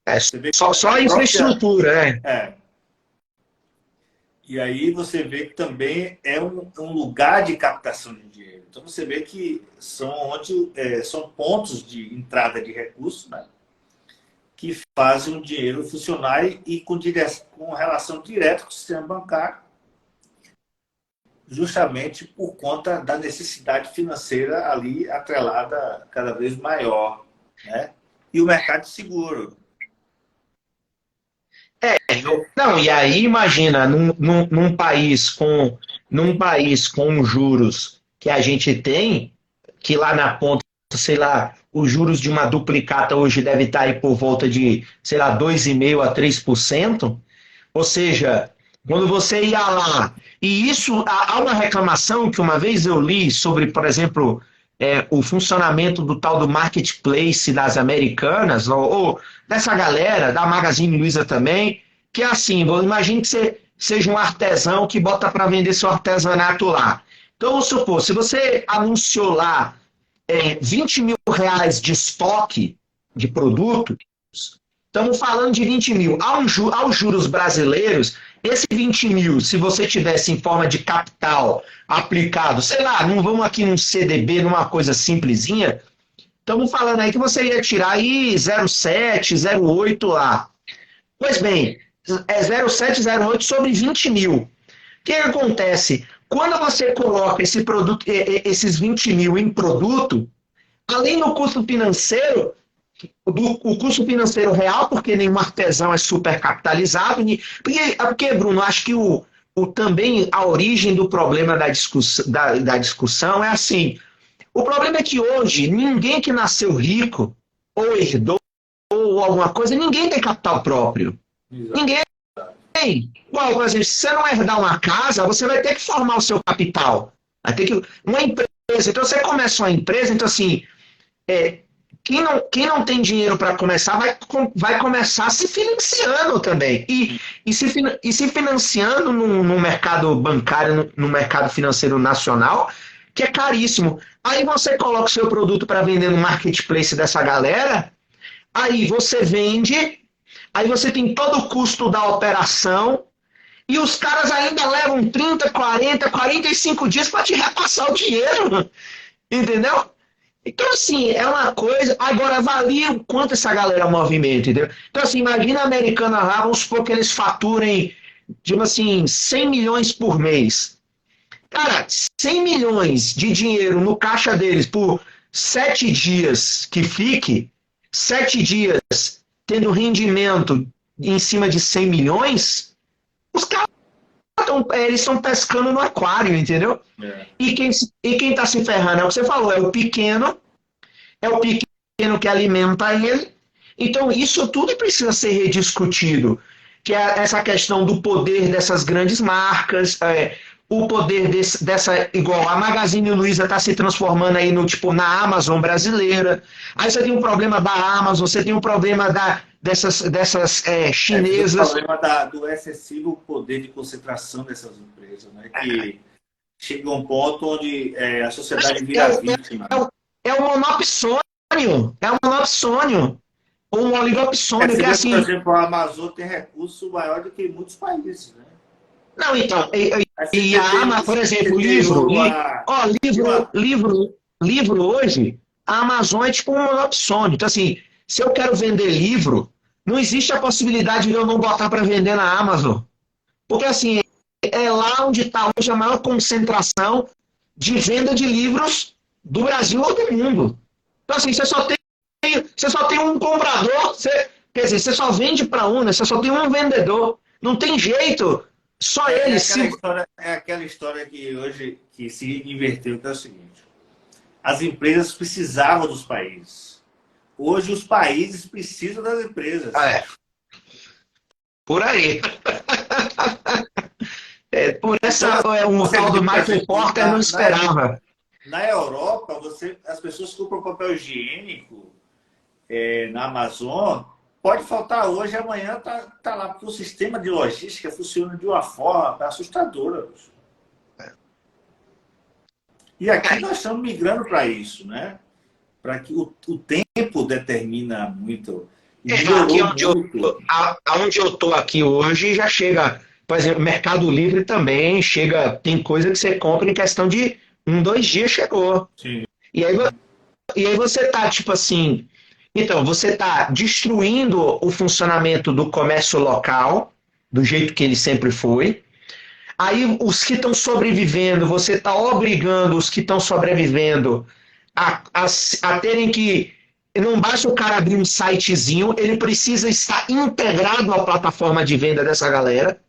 É Você vê que só a a própria. infraestrutura, né? É, e aí você vê que também é um lugar de captação de dinheiro. Então você vê que são pontos de entrada de recursos, né? Que fazem o dinheiro funcionar e com relação direta com o sistema bancário, justamente por conta da necessidade financeira ali atrelada cada vez maior, né? E o mercado de seguro. Não, e aí imagina, num país com os juros que a gente tem, que lá na ponta, sei lá, os juros de uma duplicata hoje deve estar aí por volta de, sei lá, 2,5% a 3%. Ou seja, quando você ia lá, e isso há uma reclamação que uma vez eu li sobre, por exemplo, o funcionamento do tal do marketplace das americanas, ou dessa galera, da Magazine Luiza também, que é assim, imagine que você seja um artesão que bota para vender seu artesanato lá. Então, vamos supor, se você anunciou lá 20 mil reais de estoque de produto, estamos falando de 20 mil. Aos juros brasileiros, esse 20 mil, se você tivesse em forma de capital aplicado, sei lá, não vamos aqui num CDB, numa coisa simplesinha, estamos falando aí que você ia tirar aí 0,7, 0,8 lá. Pois bem, é 0,7, 0,8 sobre 20 mil. O que acontece? Quando você coloca esse produto, esses 20 mil em produto, além do custo financeiro, o custo financeiro real, porque nenhum artesão é supercapitalizado. Porque, Bruno, acho que também a origem do problema da discussão é assim. O problema é que hoje ninguém que nasceu rico ou herdou ou alguma coisa, ninguém tem capital próprio. Exato. Ninguém tem. Igual, por exemplo, se você não herdar uma casa, você vai ter que formar o seu capital. Vai ter que. Uma empresa. Então você começa uma empresa, então assim, é, quem não tem dinheiro para começar vai começar se financiando também. E se financiando no mercado bancário, no mercado financeiro nacional, que é caríssimo. Aí você coloca o seu produto para vender no marketplace dessa galera, aí você vende, aí você tem todo o custo da operação, e os caras ainda levam 30, 40, 45 dias para te repassar o dinheiro. Entendeu? Então, assim, é uma coisa. Agora, avalia o quanto essa galera movimenta, entendeu? Então, assim, imagina a americana lá, vamos supor que eles faturem, tipo assim, 100 milhões por mês. Cara, 100 milhões de dinheiro no caixa deles por 7 dias que fique, 7 dias tendo rendimento em cima de 100 milhões, os caras eles estão pescando no aquário, entendeu? É. E quem está se ferrando é o que você falou, é o pequeno é o pequeno que alimenta ele. Então, isso tudo precisa ser rediscutido, que é essa questão do poder dessas grandes marcas, o poder dessa, igual a Magazine Luiza está se transformando aí no tipo na Amazon brasileira. Aí você tem um problema da Amazon, você tem um problema dessas Tem o chinesas. problema do excessivo poder de concentração dessas empresas, né? Que chega a um ponto onde a sociedade vira vítima. É um monopsônio, é um monopsônio, ou um oligopsônio, Você que é vê, por assim. exemplo, a Amazon tem recurso maior do que muitos países, né? Não, então, Aí você e a Amazon, por você exemplo, tem ó, uma, livro hoje, a Amazon é tipo um monopsônio. Então, assim, se eu quero vender livro, não existe a possibilidade de eu não botar para vender na Amazon. Porque, assim, é lá onde está hoje a maior concentração de venda de livros do Brasil ou do mundo. Então, assim, você só tem um comprador, quer dizer, você só vende para um, né? Você só tem um vendedor. Não tem jeito. Só ele. Se, é aquela história que hoje que se inverteu, que é o seguinte: as empresas precisavam dos países. Hoje os países precisam das empresas. é, por aí. Por Então essa, um você tal do vê, por Michael exemplo, Porter não esperava. na Europa, as pessoas compram papel higiênico na Amazon, pode faltar hoje, amanhã tá lá, porque o sistema de logística funciona de uma forma assustadora. E aqui nós estamos migrando para isso, né? Para que o tempo determina muito. E Aqui melhorou muito. aonde eu tô aqui hoje já chega, por exemplo, Mercado Livre também chega, tem coisa que você compra em questão de 1, 2 dias chegou. Sim. E aí, e aí você tá tipo assim, então você tá destruindo o funcionamento do comércio local, do jeito que ele sempre foi. Aí os que estão sobrevivendo, você está obrigando os que estão sobrevivendo a terem que. Não basta o cara abrir um sitezinho, ele precisa estar integrado à plataforma de venda dessa galera,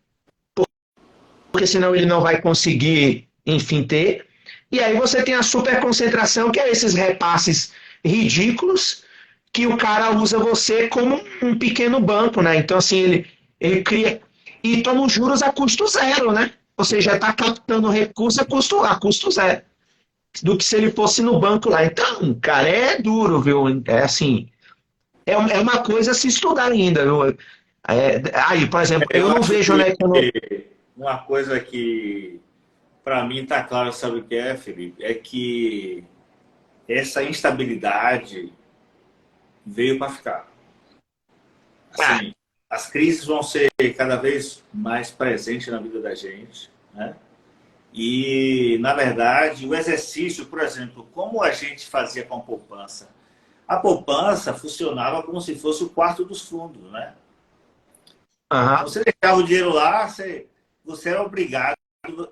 porque senão ele não vai conseguir, enfim, ter. E aí você tem a super concentração, que é esses repasses ridículos, que o cara usa você como um pequeno banco, né? Então, assim, ele cria. E toma os juros a custo zero, né? Ou seja, está captando recurso a custo zero. Do que se ele fosse no banco lá. Então, cara, é duro, viu? É assim. É uma coisa a se estudar ainda, viu? Aí, por exemplo, eu Eu não acho vejo que na economia. uma coisa que, para mim, está claro, sabe o que é, Felipe? É que essa instabilidade veio para ficar. Ah, Assim, as crises vão ser cada vez mais presentes na vida da gente, né? E, na verdade, o exercício, por exemplo, como a gente fazia com a poupança? A poupança funcionava como se fosse o quarto dos fundos, né? Então, aham. você deixava o dinheiro lá, você era obrigado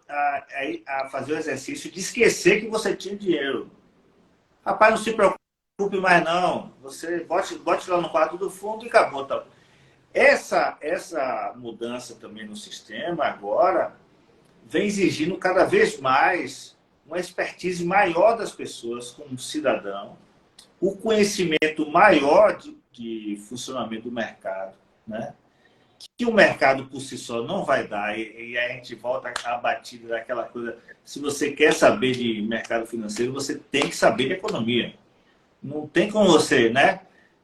a fazer o exercício de esquecer que você tinha dinheiro. Rapaz, não se preocupe mais não. Você bote lá no quarto do fundo e acabou. Tá? Essa mudança também no sistema agora vem exigindo cada vez mais uma expertise maior das pessoas como cidadão, o conhecimento maior de funcionamento do mercado, né? Que o mercado por si só não vai dar, e a gente volta à batida daquela coisa, se você quer saber de mercado financeiro, você tem que saber de economia. Não tem como você, né?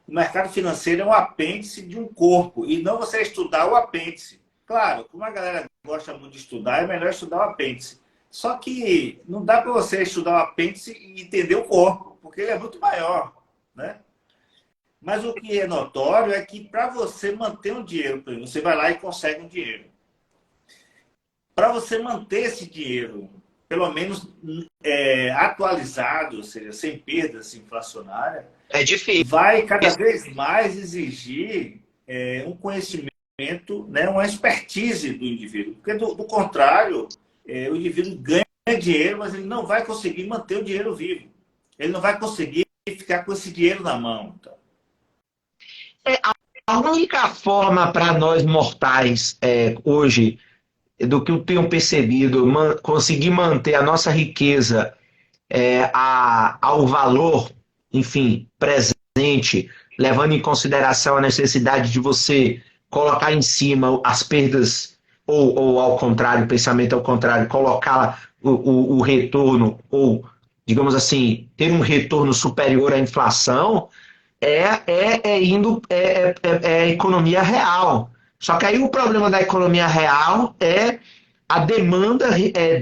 O mercado financeiro é um apêndice de um corpo, e não você estudar o apêndice. Claro, como a galera gosta muito de estudar, é melhor estudar o apêndice. Só que não dá para você estudar o apêndice e entender o corpo, porque ele é muito maior, né? Mas o que é notório é que para você manter um dinheiro, você vai lá e consegue um dinheiro. Para você manter esse dinheiro, pelo menos atualizado, ou seja, sem perdas inflacionárias, É difícil. vai cada vez mais exigir um conhecimento, né, uma expertise do indivíduo. Porque, do contrário, o indivíduo ganha dinheiro, mas ele não vai conseguir manter o dinheiro vivo. Ele não vai conseguir ficar com esse dinheiro na mão. Tá? A única forma para nós mortais hoje, do que eu tenho percebido, conseguir manter a nossa riqueza ao valor enfim, presente, levando em consideração a necessidade de você colocar em cima as perdas, ou ao contrário, o pensamento ao contrário, colocar o retorno, ou, digamos assim, ter um retorno superior à inflação, é economia real. Só que aí o problema da economia real é a demanda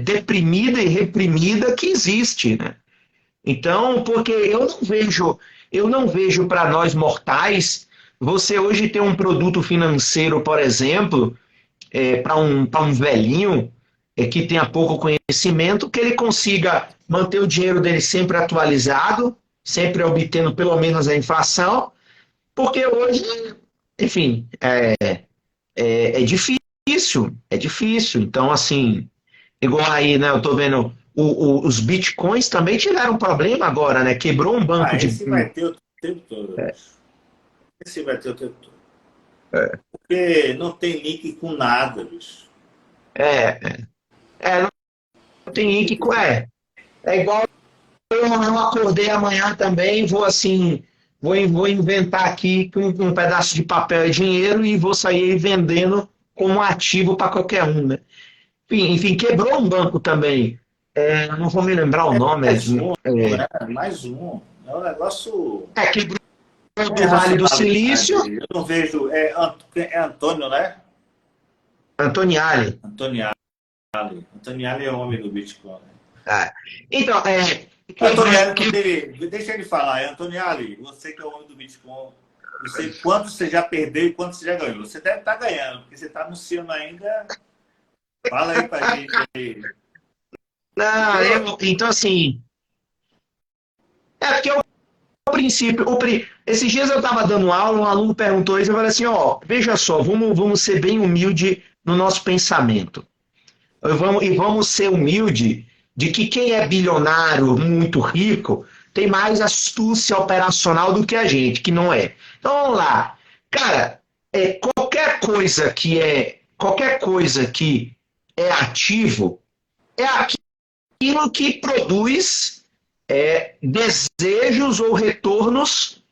deprimida e reprimida que existe, né? Então, porque eu não vejo para nós mortais, você hoje ter um produto financeiro, por exemplo, para um velhinho que tenha pouco conhecimento, que ele consiga manter o dinheiro dele sempre atualizado, sempre obtendo pelo menos a inflação, porque hoje, enfim, é difícil, é difícil. Então, assim, igual aí, né, eu tô vendo, os bitcoins também tiveram um problema agora, né? Quebrou um banco Ah, de. esse vai ter o tempo todo, bicho. Esse vai ter o tempo todo. Porque não tem link com nada, bicho. É, não tem que. É igual eu acordei amanhã também, vou assim, vou inventar aqui com um pedaço de papel e dinheiro e vou sair vendendo como ativo para qualquer um, né? Enfim, quebrou um banco também. Não vou me lembrar o nome. Mais um, né? Mais um. É um negócio. Quebrou É do Vale do racionalidade. Silício, Eu não vejo. É Antônio, né? Antoniali. Antoniali. Antoniali é o homem do Bitcoin. É. Então, Antoniali não teve. Deixa ele falar. Antoniali, você que é o homem do Bitcoin, não sei quanto você já perdeu e quanto você já ganhou. Você deve estar ganhando, porque você está anunciando ainda. Fala aí pra gente aí. não, então assim, porque o princípio, esses dias eu estava dando aula, um aluno perguntou isso, eu falei assim, ó, veja só, vamos ser bem humilde no nosso pensamento. E vamos ser humilde de que quem é bilionário, muito rico, tem mais astúcia operacional do que a gente, que não é. Então vamos lá. Cara, qualquer coisa que é ativo é aquilo que produz desejos ou retornos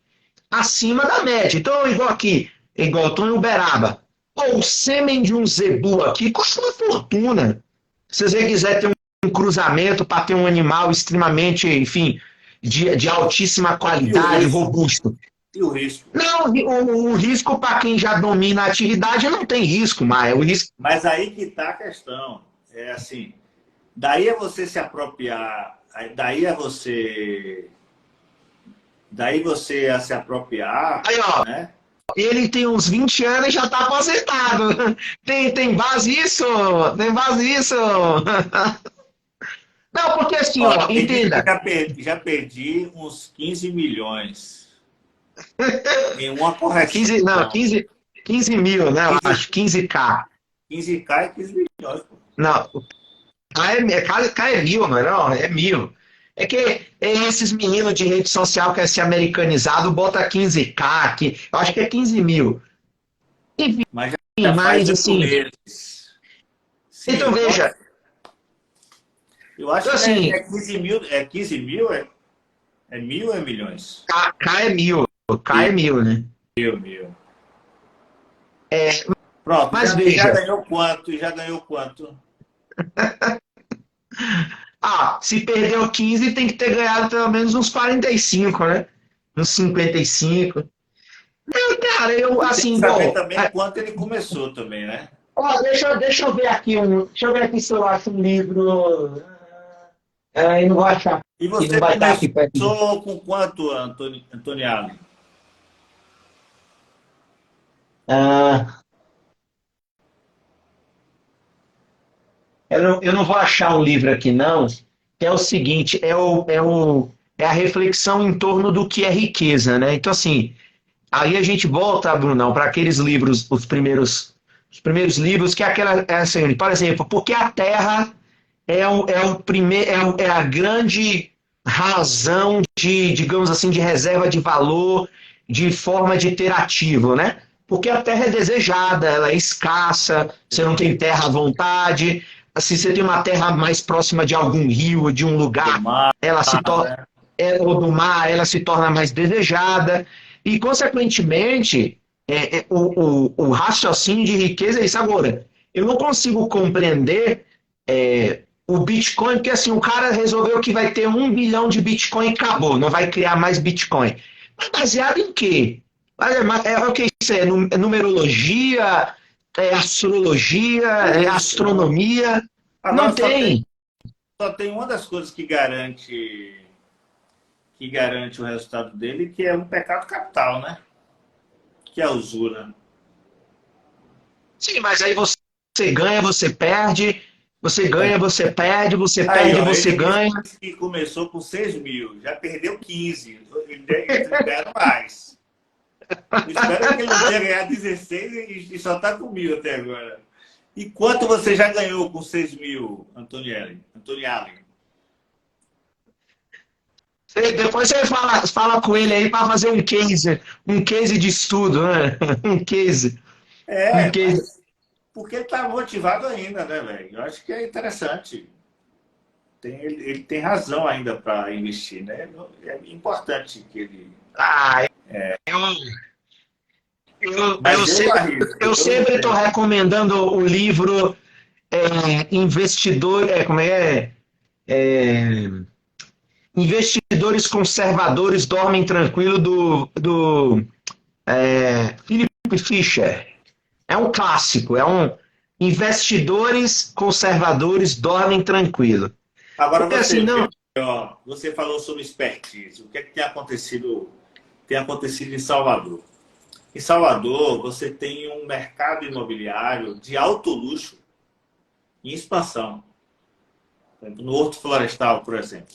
acima da média. Então, igual aqui, igual eu estou em Uberaba. Pô, o sêmen de um zebu aqui custa uma fortuna. Se você quiser ter um cruzamento para ter um animal extremamente, enfim, de altíssima E o qualidade, risco? robusto. E o risco? Não, o risco para quem já domina a atividade não tem risco, mas o risco. Mas aí que está a questão. É assim, daí é você se apropriar, daí você a se apropriar, Aí, ó, né? ele tem uns 20 anos e já está aposentado. Tem base isso? Tem base isso? Não, porque assim, Ó, ó, entenda. já perdi uns 15 milhões em uma correção. 15, não, 15 mil, né? Eu 15, acho, 15K. 15K e 15 milhões. Pô. Não, K é mil, não é não? É mil. É que esses meninos de rede social que é se americanizado bota 15K aqui. Eu acho que é 15 mil. Enfim, Mas já faz mas 8 assim. meses. Então Sim, veja, eu acho então, que assim, é 15 mil. É 15 mil? É mil ou é milhões? K é mil. K é mil, né? Mil. Pronto, Mas já veja, ganhou quanto? Já ganhou quanto? se perdeu 15, tem que ter ganhado pelo menos uns 45, né? Uns 55. Cara, eu, E tem que assim, saber bom, também quanto ele começou também, né? ó, deixa eu ver aqui deixa eu ver aqui se eu acho um livro. Eu não vou achar E aqui, não você vai estar aqui perto de. começou com quanto, Antoniano? Ah, eu não vou achar o livro aqui, não. Que é o seguinte, é a reflexão em torno do que é riqueza, né? Então, assim, aí a gente volta, Brunão, para aqueles livros, os primeiros livros, que é assim, por exemplo, porque a Terra é a grande razão de, digamos assim, de reserva de valor, de forma de ter ativo, né? Porque a terra é desejada, ela é escassa, você não tem terra à vontade. Se você tem uma terra mais próxima de algum rio, de um Do lugar, mar, ela se torna né? ou do mar, ela se torna mais desejada, e, consequentemente, o raciocínio de riqueza é isso. Agora, eu não consigo compreender o Bitcoin, porque assim, o cara resolveu que vai ter 1 bilhão de Bitcoin e acabou, não vai criar mais Bitcoin. Mas baseado em quê? O que isso é? Numerologia, astrologia, astronomia? Agora Não tem. só tem uma das coisas que garante o resultado dele, que é um pecado capital, né? Que é a usura. Sim, mas aí você ganha, você perde, você ganha, você Aí, perde, ó, você ele disse ganha. que começou com 6 mil, já perdeu 15. Eles ganharam mais. Eu espero que ele não tenha ganhado 16 e só está com 1.000 até agora. E quanto você já ganhou com 6 mil, Antonielli? Antoniali? Depois você fala com ele aí para fazer um case de estudo, né? Um case, um É, case. mas porque ele está motivado ainda, né, velho? Eu acho que é interessante. Ele tem razão ainda para investir, né? É importante que ele. Ah, eu, eu, Mas eu sempre, arrisco, eu eu não sempre estou tenho. recomendando o livro Investidor, como é, Investidores Conservadores Dormem Tranquilo do Philip Fisher. É um clássico, é um Investidores Conservadores Dormem Tranquilo. Agora Porque assim, você vê, não, ó, você falou sobre expertise. O que é que tem acontecido? Tem acontecido em Salvador. Em Salvador, você tem um mercado imobiliário de alto luxo em expansão. No Horto Florestal, por exemplo.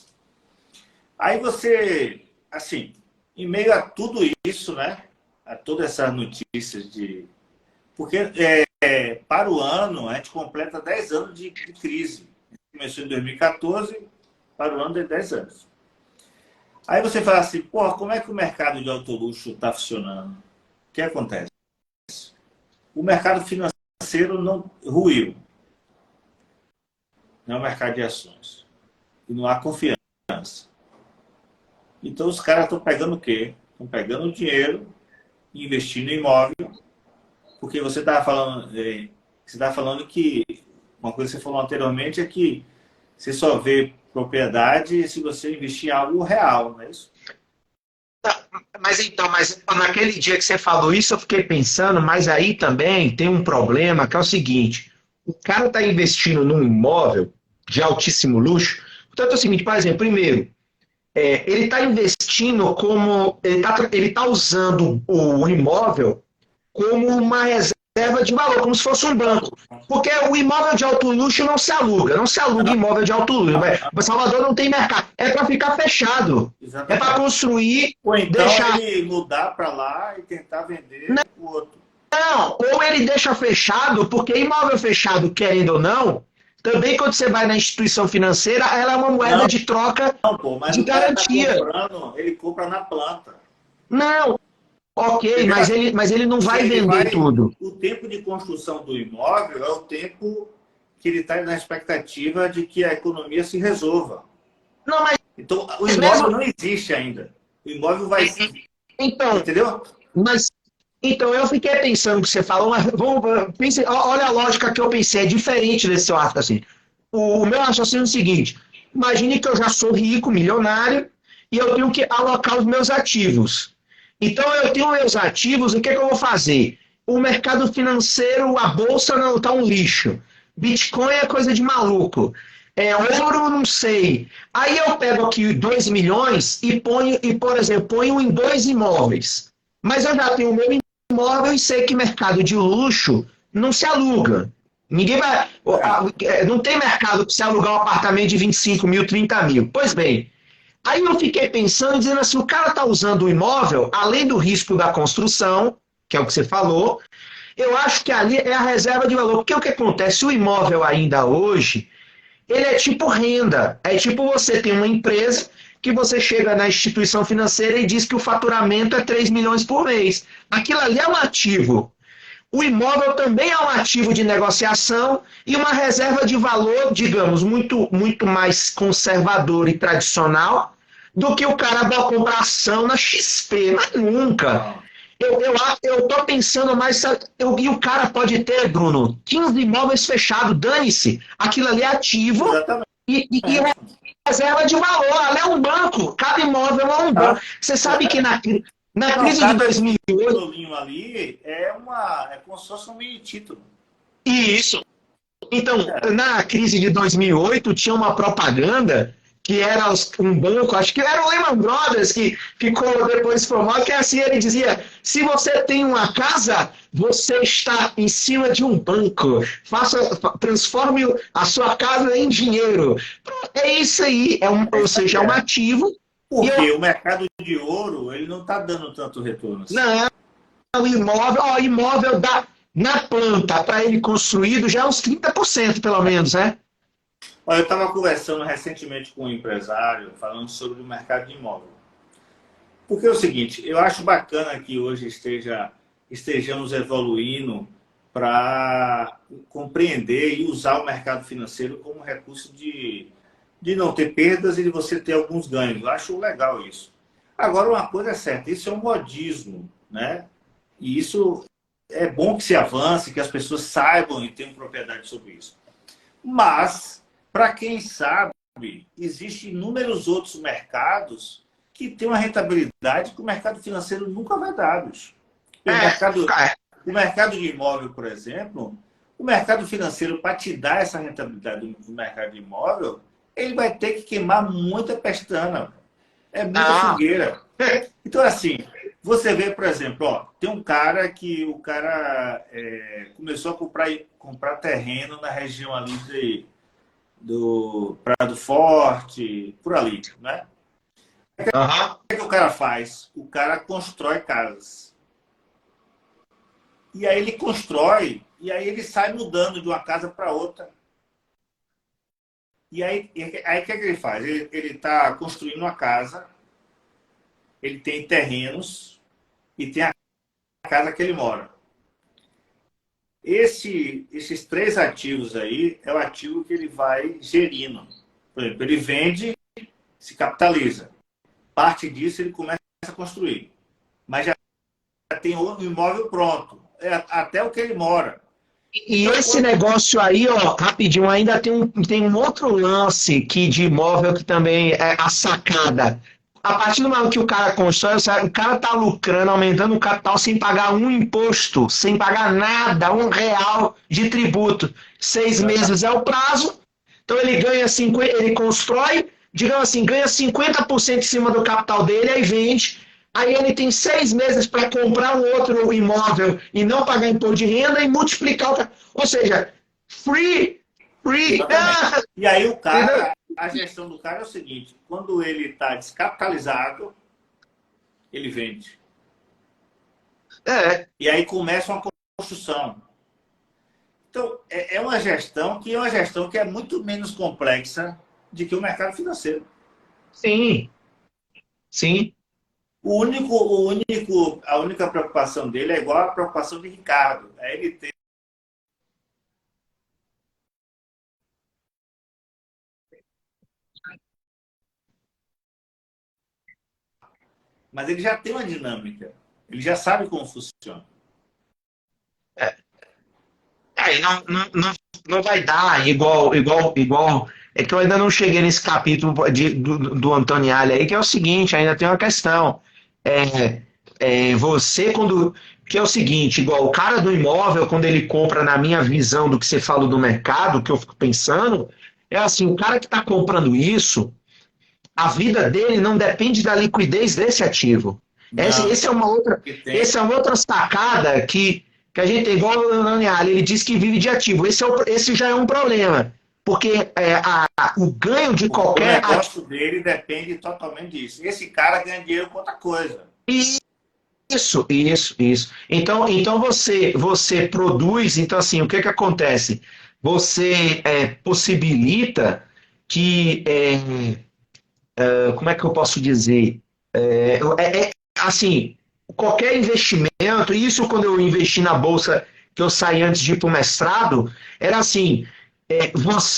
Aí você, assim, em meio a tudo isso, né? A todas essas notícias de. Porque para o ano, a gente completa 10 anos de crise. Começou em 2014, para o ano de 10 anos. Aí você fala assim, porra, como é que o mercado de alto luxo está funcionando? O que acontece? O mercado financeiro não ruiu, não é o mercado de ações. E não há confiança. Então os caras estão pegando o quê? Estão pegando o dinheiro e investindo em imóvel, porque você estava falando que uma coisa que você falou anteriormente é que você só vê propriedade se você investir em algo real, não é isso? mas naquele dia que você falou isso, eu fiquei pensando, mas aí também tem um problema que é o seguinte: o cara está investindo num imóvel de altíssimo luxo. Portanto, é o seguinte, por exemplo, primeiro, ele está investindo como. Ele tá usando o imóvel como uma reserva de valor, como se fosse um banco. Porque o imóvel de alto luxo não se aluga imóvel de alto luxo. Salvador não tem mercado. É para ficar fechado. É para Exatamente. construir, Ou então deixar. ele mudar para lá e tentar vender o outro. Não, ou ele deixa fechado, porque imóvel fechado, querendo ou não, também quando você vai na instituição financeira, ela é uma moeda Não, de troca não, pô, mas de o cara está garantia. comprando, ele compra na planta. Não, ok, Entendeu? mas ele não vai Ele vender vai. tudo. O tempo de construção do imóvel é o tempo que ele está na expectativa de que a economia se resolva. Não, Então, o mas imóvel mesmo. não existe ainda. O imóvel vai. Então, Entendeu? mas então eu fiquei pensando que você falou, mas olha a lógica que eu pensei, é diferente desse seu raciocínio. O meu raciocínio é o seguinte: imagine que eu já sou rico, milionário, e eu tenho que alocar os meus ativos. Então eu tenho meus ativos, e o que, é que eu vou fazer? O mercado financeiro, a bolsa não está um lixo. Bitcoin é coisa de maluco. Ouro, não sei. Aí eu pego aqui 2 milhões e, por exemplo, ponho em 2 imóveis. Mas eu já tenho o meu imóvel e sei que mercado de luxo não se aluga. Ninguém vai. Não tem mercado para se alugar um apartamento de 25 mil, 30 mil. Pois bem, aí eu fiquei pensando, dizendo assim: o cara está usando o imóvel, além do risco da construção, que é o que você falou, eu acho que ali é a reserva de valor. Porque o que acontece? O imóvel ainda hoje, ele é tipo renda. É tipo você tem uma empresa que você chega na instituição financeira e diz que o faturamento é 3 milhões por mês. Aquilo ali é um ativo. O imóvel também é um ativo de negociação e uma reserva de valor, digamos, muito, muito mais conservador e tradicional do que o cara vai comprar ação na XP, mas nunca. Não. Eu tô pensando mais. E o cara pode ter, Bruno, 15 imóveis fechados, dane-se. Aquilo ali é ativo Exatamente. e reserva de valor. Ali é um banco. Cada imóvel é um banco. Tá? Você sabe que na Não, crise de cada 2008. tijolinho ali é como se fosse um mini título. Isso. Então, na crise de 2008, tinha uma propaganda que era um banco, acho que era o Lehman Brothers, que ficou depois famoso, que é assim, ele dizia, se você tem uma casa, você está em cima de um banco. Transforme a sua casa em dinheiro. É isso aí, É ou isso aí, seja, é um ativo. E Porque eu, o mercado de ouro, ele não está dando tanto retorno assim. não, o imóvel, imóvel na planta, para ele construído, já é uns 30% pelo menos, né? Olha, eu estava conversando recentemente com um empresário, falando sobre o mercado de imóvel. Porque é o seguinte, eu acho bacana que hoje estejamos evoluindo para compreender e usar o mercado financeiro como recurso de não ter perdas e de você ter alguns ganhos. Eu acho legal isso. Agora, uma coisa é certa, isso é um modismo, né? E isso é bom que se avance, que as pessoas saibam e tenham propriedade sobre isso. Mas, para quem sabe, existem inúmeros outros mercados que têm uma rentabilidade que o mercado financeiro nunca vai dar, bicho. É, O mercado de imóvel, por exemplo, o mercado financeiro, para te dar essa rentabilidade do mercado de imóvel, ele vai ter que queimar muita pestana. É muita ah, fogueira. Então, assim, você vê, por exemplo, ó, tem um cara que o cara começou a comprar terreno na região ali do Prado Forte, por ali, né? aham. O que é que o cara faz? O cara constrói casas. E aí ele constrói, e aí ele sai mudando de uma casa para outra. E aí o que é que ele faz? Ele está construindo uma casa, ele tem terrenos e tem a casa que ele mora. Esses três ativos aí é o ativo que ele vai gerindo. Por exemplo, ele vende, se capitaliza. Parte disso ele começa a construir. Mas já tem o imóvel pronto. É até o que ele mora. E Então, esse negócio aí, ó, rapidinho, ainda tem um outro lance que de imóvel que também é a sacada. A partir do momento que o cara constrói, o cara tá lucrando, aumentando o capital sem pagar um imposto, sem pagar nada, R$ 1 de tributo. 6 meses é o prazo, então ele ganha 50, ele constrói, digamos assim, ganha 50% em cima do capital dele, aí vende. Aí ele tem 6 meses para comprar um outro imóvel e não pagar imposto de renda e multiplicar o. Ou seja, free. exatamente. E aí o cara, a gestão do cara é o seguinte: quando ele está descapitalizado, ele vende. É, E aí começa uma construção. Então, é uma gestão que é muito menos complexa do que o mercado financeiro. sim, sim. A única preocupação dele é igual à preocupação de Ricardo. É ele ter, mas ele já tem uma dinâmica. Ele já sabe como funciona. É, não vai dar igual. É que eu ainda não cheguei nesse capítulo do Antoniali aí, que é o seguinte, ainda tem uma questão. Você quando. Que é o seguinte, igual o cara do imóvel, quando ele compra, na minha visão do que você fala do mercado, que eu fico pensando, é assim, o cara que está comprando isso, a vida dele não depende da liquidez desse ativo. Não, que tem. Essa é uma outra sacada que a gente tem, igual o Naniali, ele diz que vive de ativo. Esse já é um problema. Porque o ganho de Porque o qualquer ativo. negócio dele depende totalmente disso. Esse cara ganha dinheiro com outra coisa. Isso. Então você produz, então assim, o que acontece? Você possibilita que, como é que eu posso dizer? Assim, qualquer investimento, isso quando eu investi na bolsa, que eu saí antes de ir para o mestrado, era assim,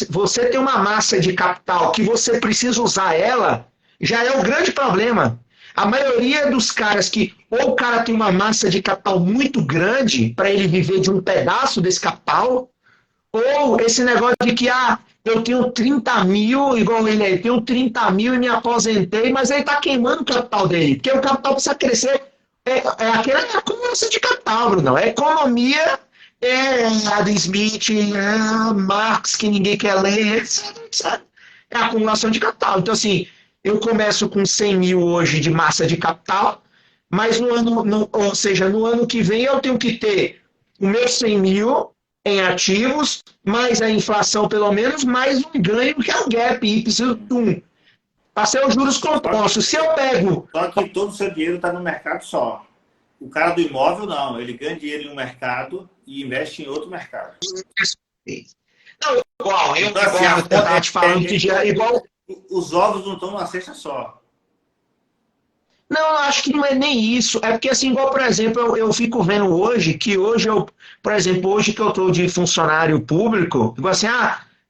você tem uma massa de capital que você precisa usar ela, Já é o grande problema. A maioria dos caras que, ou o cara tem uma massa de capital muito grande para ele viver de um pedaço desse capital, ou esse negócio de que, eu tenho 30 mil, igual ele aí, tenho 30 mil e me aposentei, mas ele está queimando o capital dele, porque o capital precisa crescer. Aquela acumulação de capital, Bruno. É economia, Adam Smith, Marx, que ninguém quer ler, etc. É acumulação de capital. Então, assim, eu começo com 100 mil hoje de massa de capital, mas ou seja, no ano que vem eu tenho que ter o meu 100 mil em ativos, mais a inflação pelo menos, mais um ganho que é o gap Y1. Passei os juros Só que, compostos. Se eu pego. só que todo o seu dinheiro está no mercado só. O cara do imóvel, não. Ele ganha dinheiro em um mercado e investe em outro mercado. Não, igual, Então, assim, a estava te falando que igual. os ovos não estão numa cesta só. Não, acho que não é nem isso. É porque, assim, igual, por exemplo, eu fico vendo hoje, que hoje eu, por exemplo, hoje que eu estou de funcionário público, igual assim,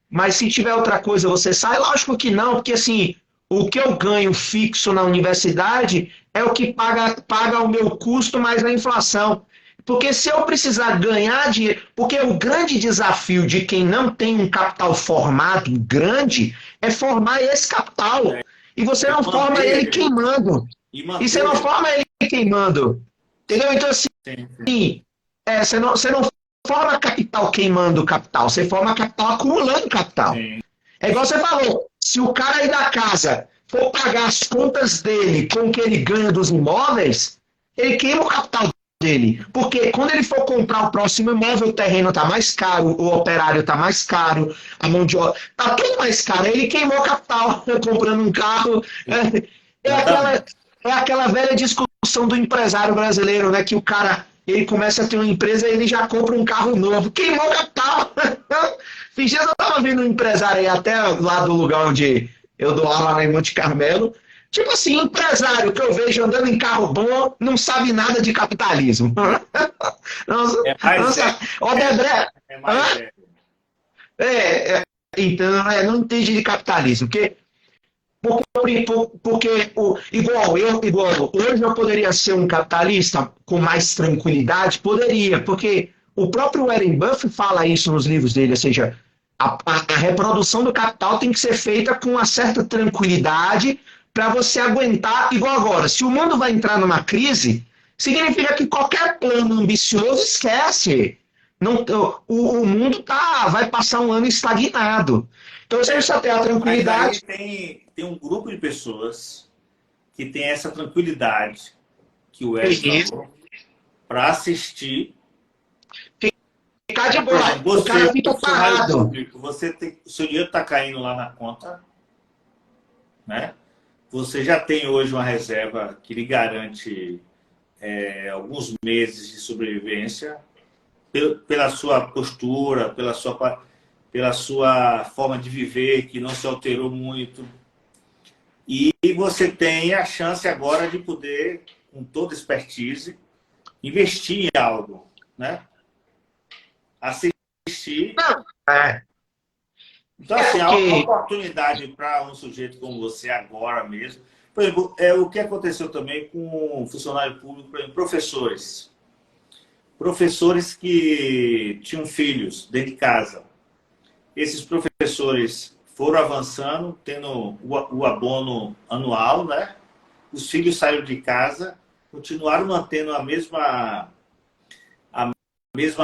mas se tiver outra coisa você sai? Lógico que não, porque assim, o que eu ganho fixo na universidade é o que paga o meu custo mais a inflação. Porque se eu precisar ganhar dinheiro. Porque o grande desafio de quem não tem um capital formado grande é formar esse capital. E você não forma ele queimando. E você não forma ele queimando. Entendeu? Então, assim, Sim. você não forma capital queimando capital, você forma capital acumulando capital. Sim. É igual você falou, se o cara aí da casa for pagar as contas dele com o que ele ganha dos imóveis, ele queima o capital dele. Porque quando ele for comprar o próximo imóvel, o terreno está mais caro, o operário está mais caro, a mão de obra está tudo mais caro. Ele queimou o capital comprando um carro. É aquela velha discussão do empresário brasileiro, né? Que o cara ele começa a ter uma empresa e ele já compra um carro novo. Queimou o capital. Fiz dias eu estava vendo um empresário aí, até lá do lugar onde eu dou aula lá em Monte Carmelo. Tipo assim, empresário que eu vejo andando em carro bom não sabe nada de capitalismo. É mais É mais então, não entende de capitalismo. Porque hoje eu poderia ser um capitalista com mais tranquilidade? Poderia, porque o próprio Warren Buffett fala isso nos livros dele, ou seja, a reprodução do capital tem que ser feita com uma certa tranquilidade para você aguentar, igual agora. Se o mundo vai entrar numa crise, significa que qualquer plano ambicioso esquece. Não, o mundo vai passar um ano estagnado. Então, você precisa ter a tranquilidade. Mas aí tem um grupo de pessoas que tem essa tranquilidade que o Eric falou para assistir. Ficar de boa. O cara fica parado. Público, o seu dinheiro está caindo lá na conta, né? Você já tem hoje uma reserva que lhe garante alguns meses de sobrevivência pela sua postura, pela sua forma de viver, que não se alterou muito. E você tem a chance agora de poder, com toda expertise, investir em algo, né? Assistir. Então, assim, há uma oportunidade para um sujeito como você agora mesmo. Por exemplo, o que aconteceu também com um funcionário público, por exemplo, professores. Professores que tinham filhos dentro de casa. Esses professores foram avançando, tendo o abono anual, né? Os filhos saíram de casa, continuaram mantendo a mesma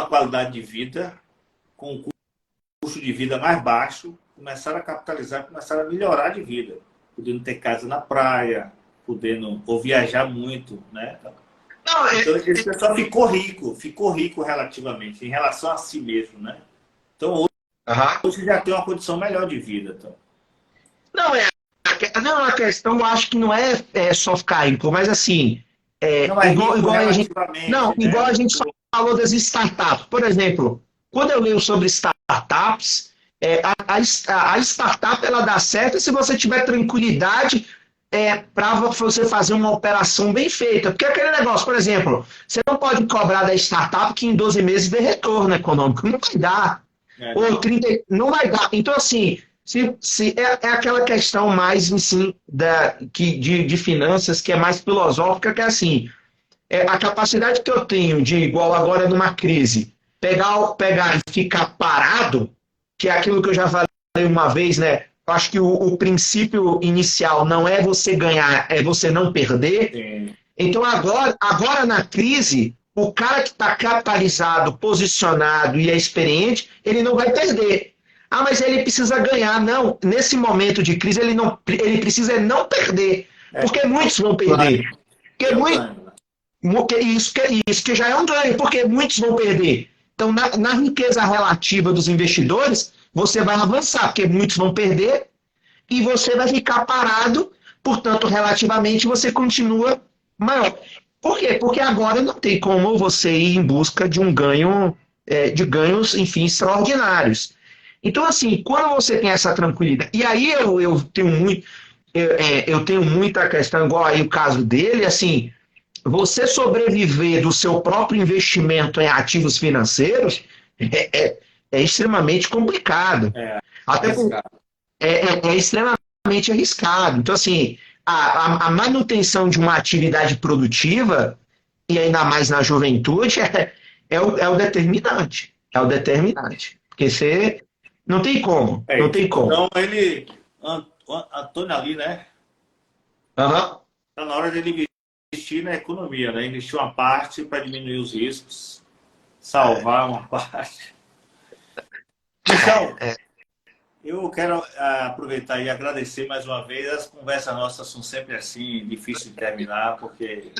qualidade de vida, com um custo de vida mais baixo, começaram a capitalizar, começaram a melhorar de vida, podendo ter casa na praia, podendo ou viajar muito, né? Então, esse pessoal ficou rico relativamente, em relação a si mesmo, né? Então, hoje já tem uma condição melhor de vida. Então. Não, a questão eu acho que não é só ficar rico, mas assim, igual a gente só falou das startups. Por exemplo, quando eu leio sobre startups, a startup ela dá certo se você tiver tranquilidade para você fazer uma operação bem feita. Porque aquele negócio, por exemplo, você não pode cobrar da startup que em 12 meses dê retorno econômico. Não vai dar. Ou 30, não vai dar. Então, assim, É aquela questão mais assim, de finanças que é mais filosófica, que é assim, a capacidade que eu tenho de, igual agora numa crise, pegar e ficar parado, que é aquilo que eu já falei uma vez, né? Eu acho que o princípio inicial não é você ganhar, é você não perder. Sim. Então, agora na crise, o cara que está capitalizado, posicionado e é experiente, ele não vai perder. Ah, mas ele precisa ganhar. Não, nesse momento de crise, ele precisa não perder. Porque muitos vão perder. Porque É um muito, ganho. isso que já é um ganho, porque muitos vão perder. Então, na riqueza relativa dos investidores, você vai avançar, porque muitos vão perder e você vai ficar parado, portanto, relativamente, você continua maior. Por quê? Porque agora não tem como você ir em busca de um ganho, de ganhos, enfim, extraordinários. Então, assim, quando você tem essa tranquilidade, e aí eu tenho muita questão, igual aí o caso dele, assim, você sobreviver do seu próprio investimento em ativos financeiros é extremamente complicado. É, Até por, arriscado. é extremamente arriscado. Então, assim, a manutenção de uma atividade produtiva, e ainda mais na juventude, é o determinante. É o determinante. Porque você não tem como, É não isso. tem como. Então, ele, Antônio ali, né? Aham. Está na hora dele investir na economia, né? Investir uma parte para diminuir os riscos, salvar uma parte. Michel, É, eu quero aproveitar e agradecer mais uma vez. As conversas nossas são sempre assim, difíceis de terminar, porque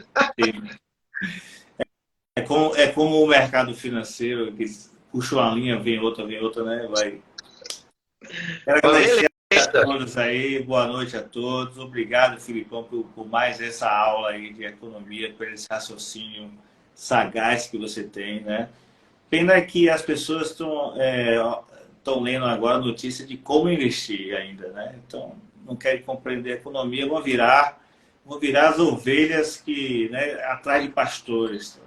é como o mercado financeiro, que puxa uma linha, vem outra, né? Vai. Quero beleza. agradecer a todos aí, boa noite a todos. Obrigado, Filipão, por mais essa aula aí de economia, por esse raciocínio sagaz que você tem, né? Pena que as pessoas estão lendo agora a notícia de como investir ainda, né? Então, não querem compreender a economia, vão virar as ovelhas que, né, atrás de pastores.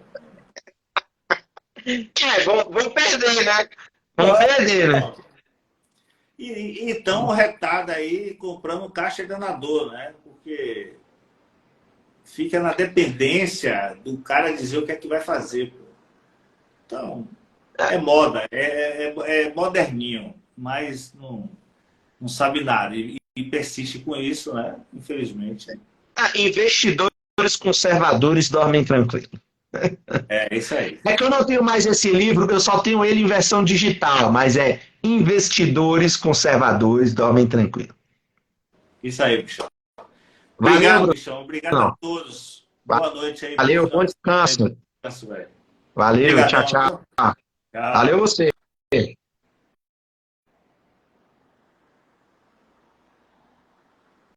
Vou perder, né? Vou perder, né? E então, retada aí comprando caixa enganador, né? Porque fica na dependência do cara dizer o que é que vai fazer. Pô. Então, é moda, é moderninho, mas não sabe nada e persiste com isso, né? Infelizmente. Investidores conservadores dormem tranquilo. É isso aí. É que eu não tenho mais esse livro, eu só tenho ele em versão digital, mas é Investidores Conservadores Dormem Tranquilo. Isso aí, bichão. Valeu, Obrigado, bichão. Obrigado a Bruno. todos. Boa noite aí, bom Valeu, bom final de descanso. descanso, velho. Valeu, tchau, Obrigadão, tchau. viu? Valeu Tchau. você.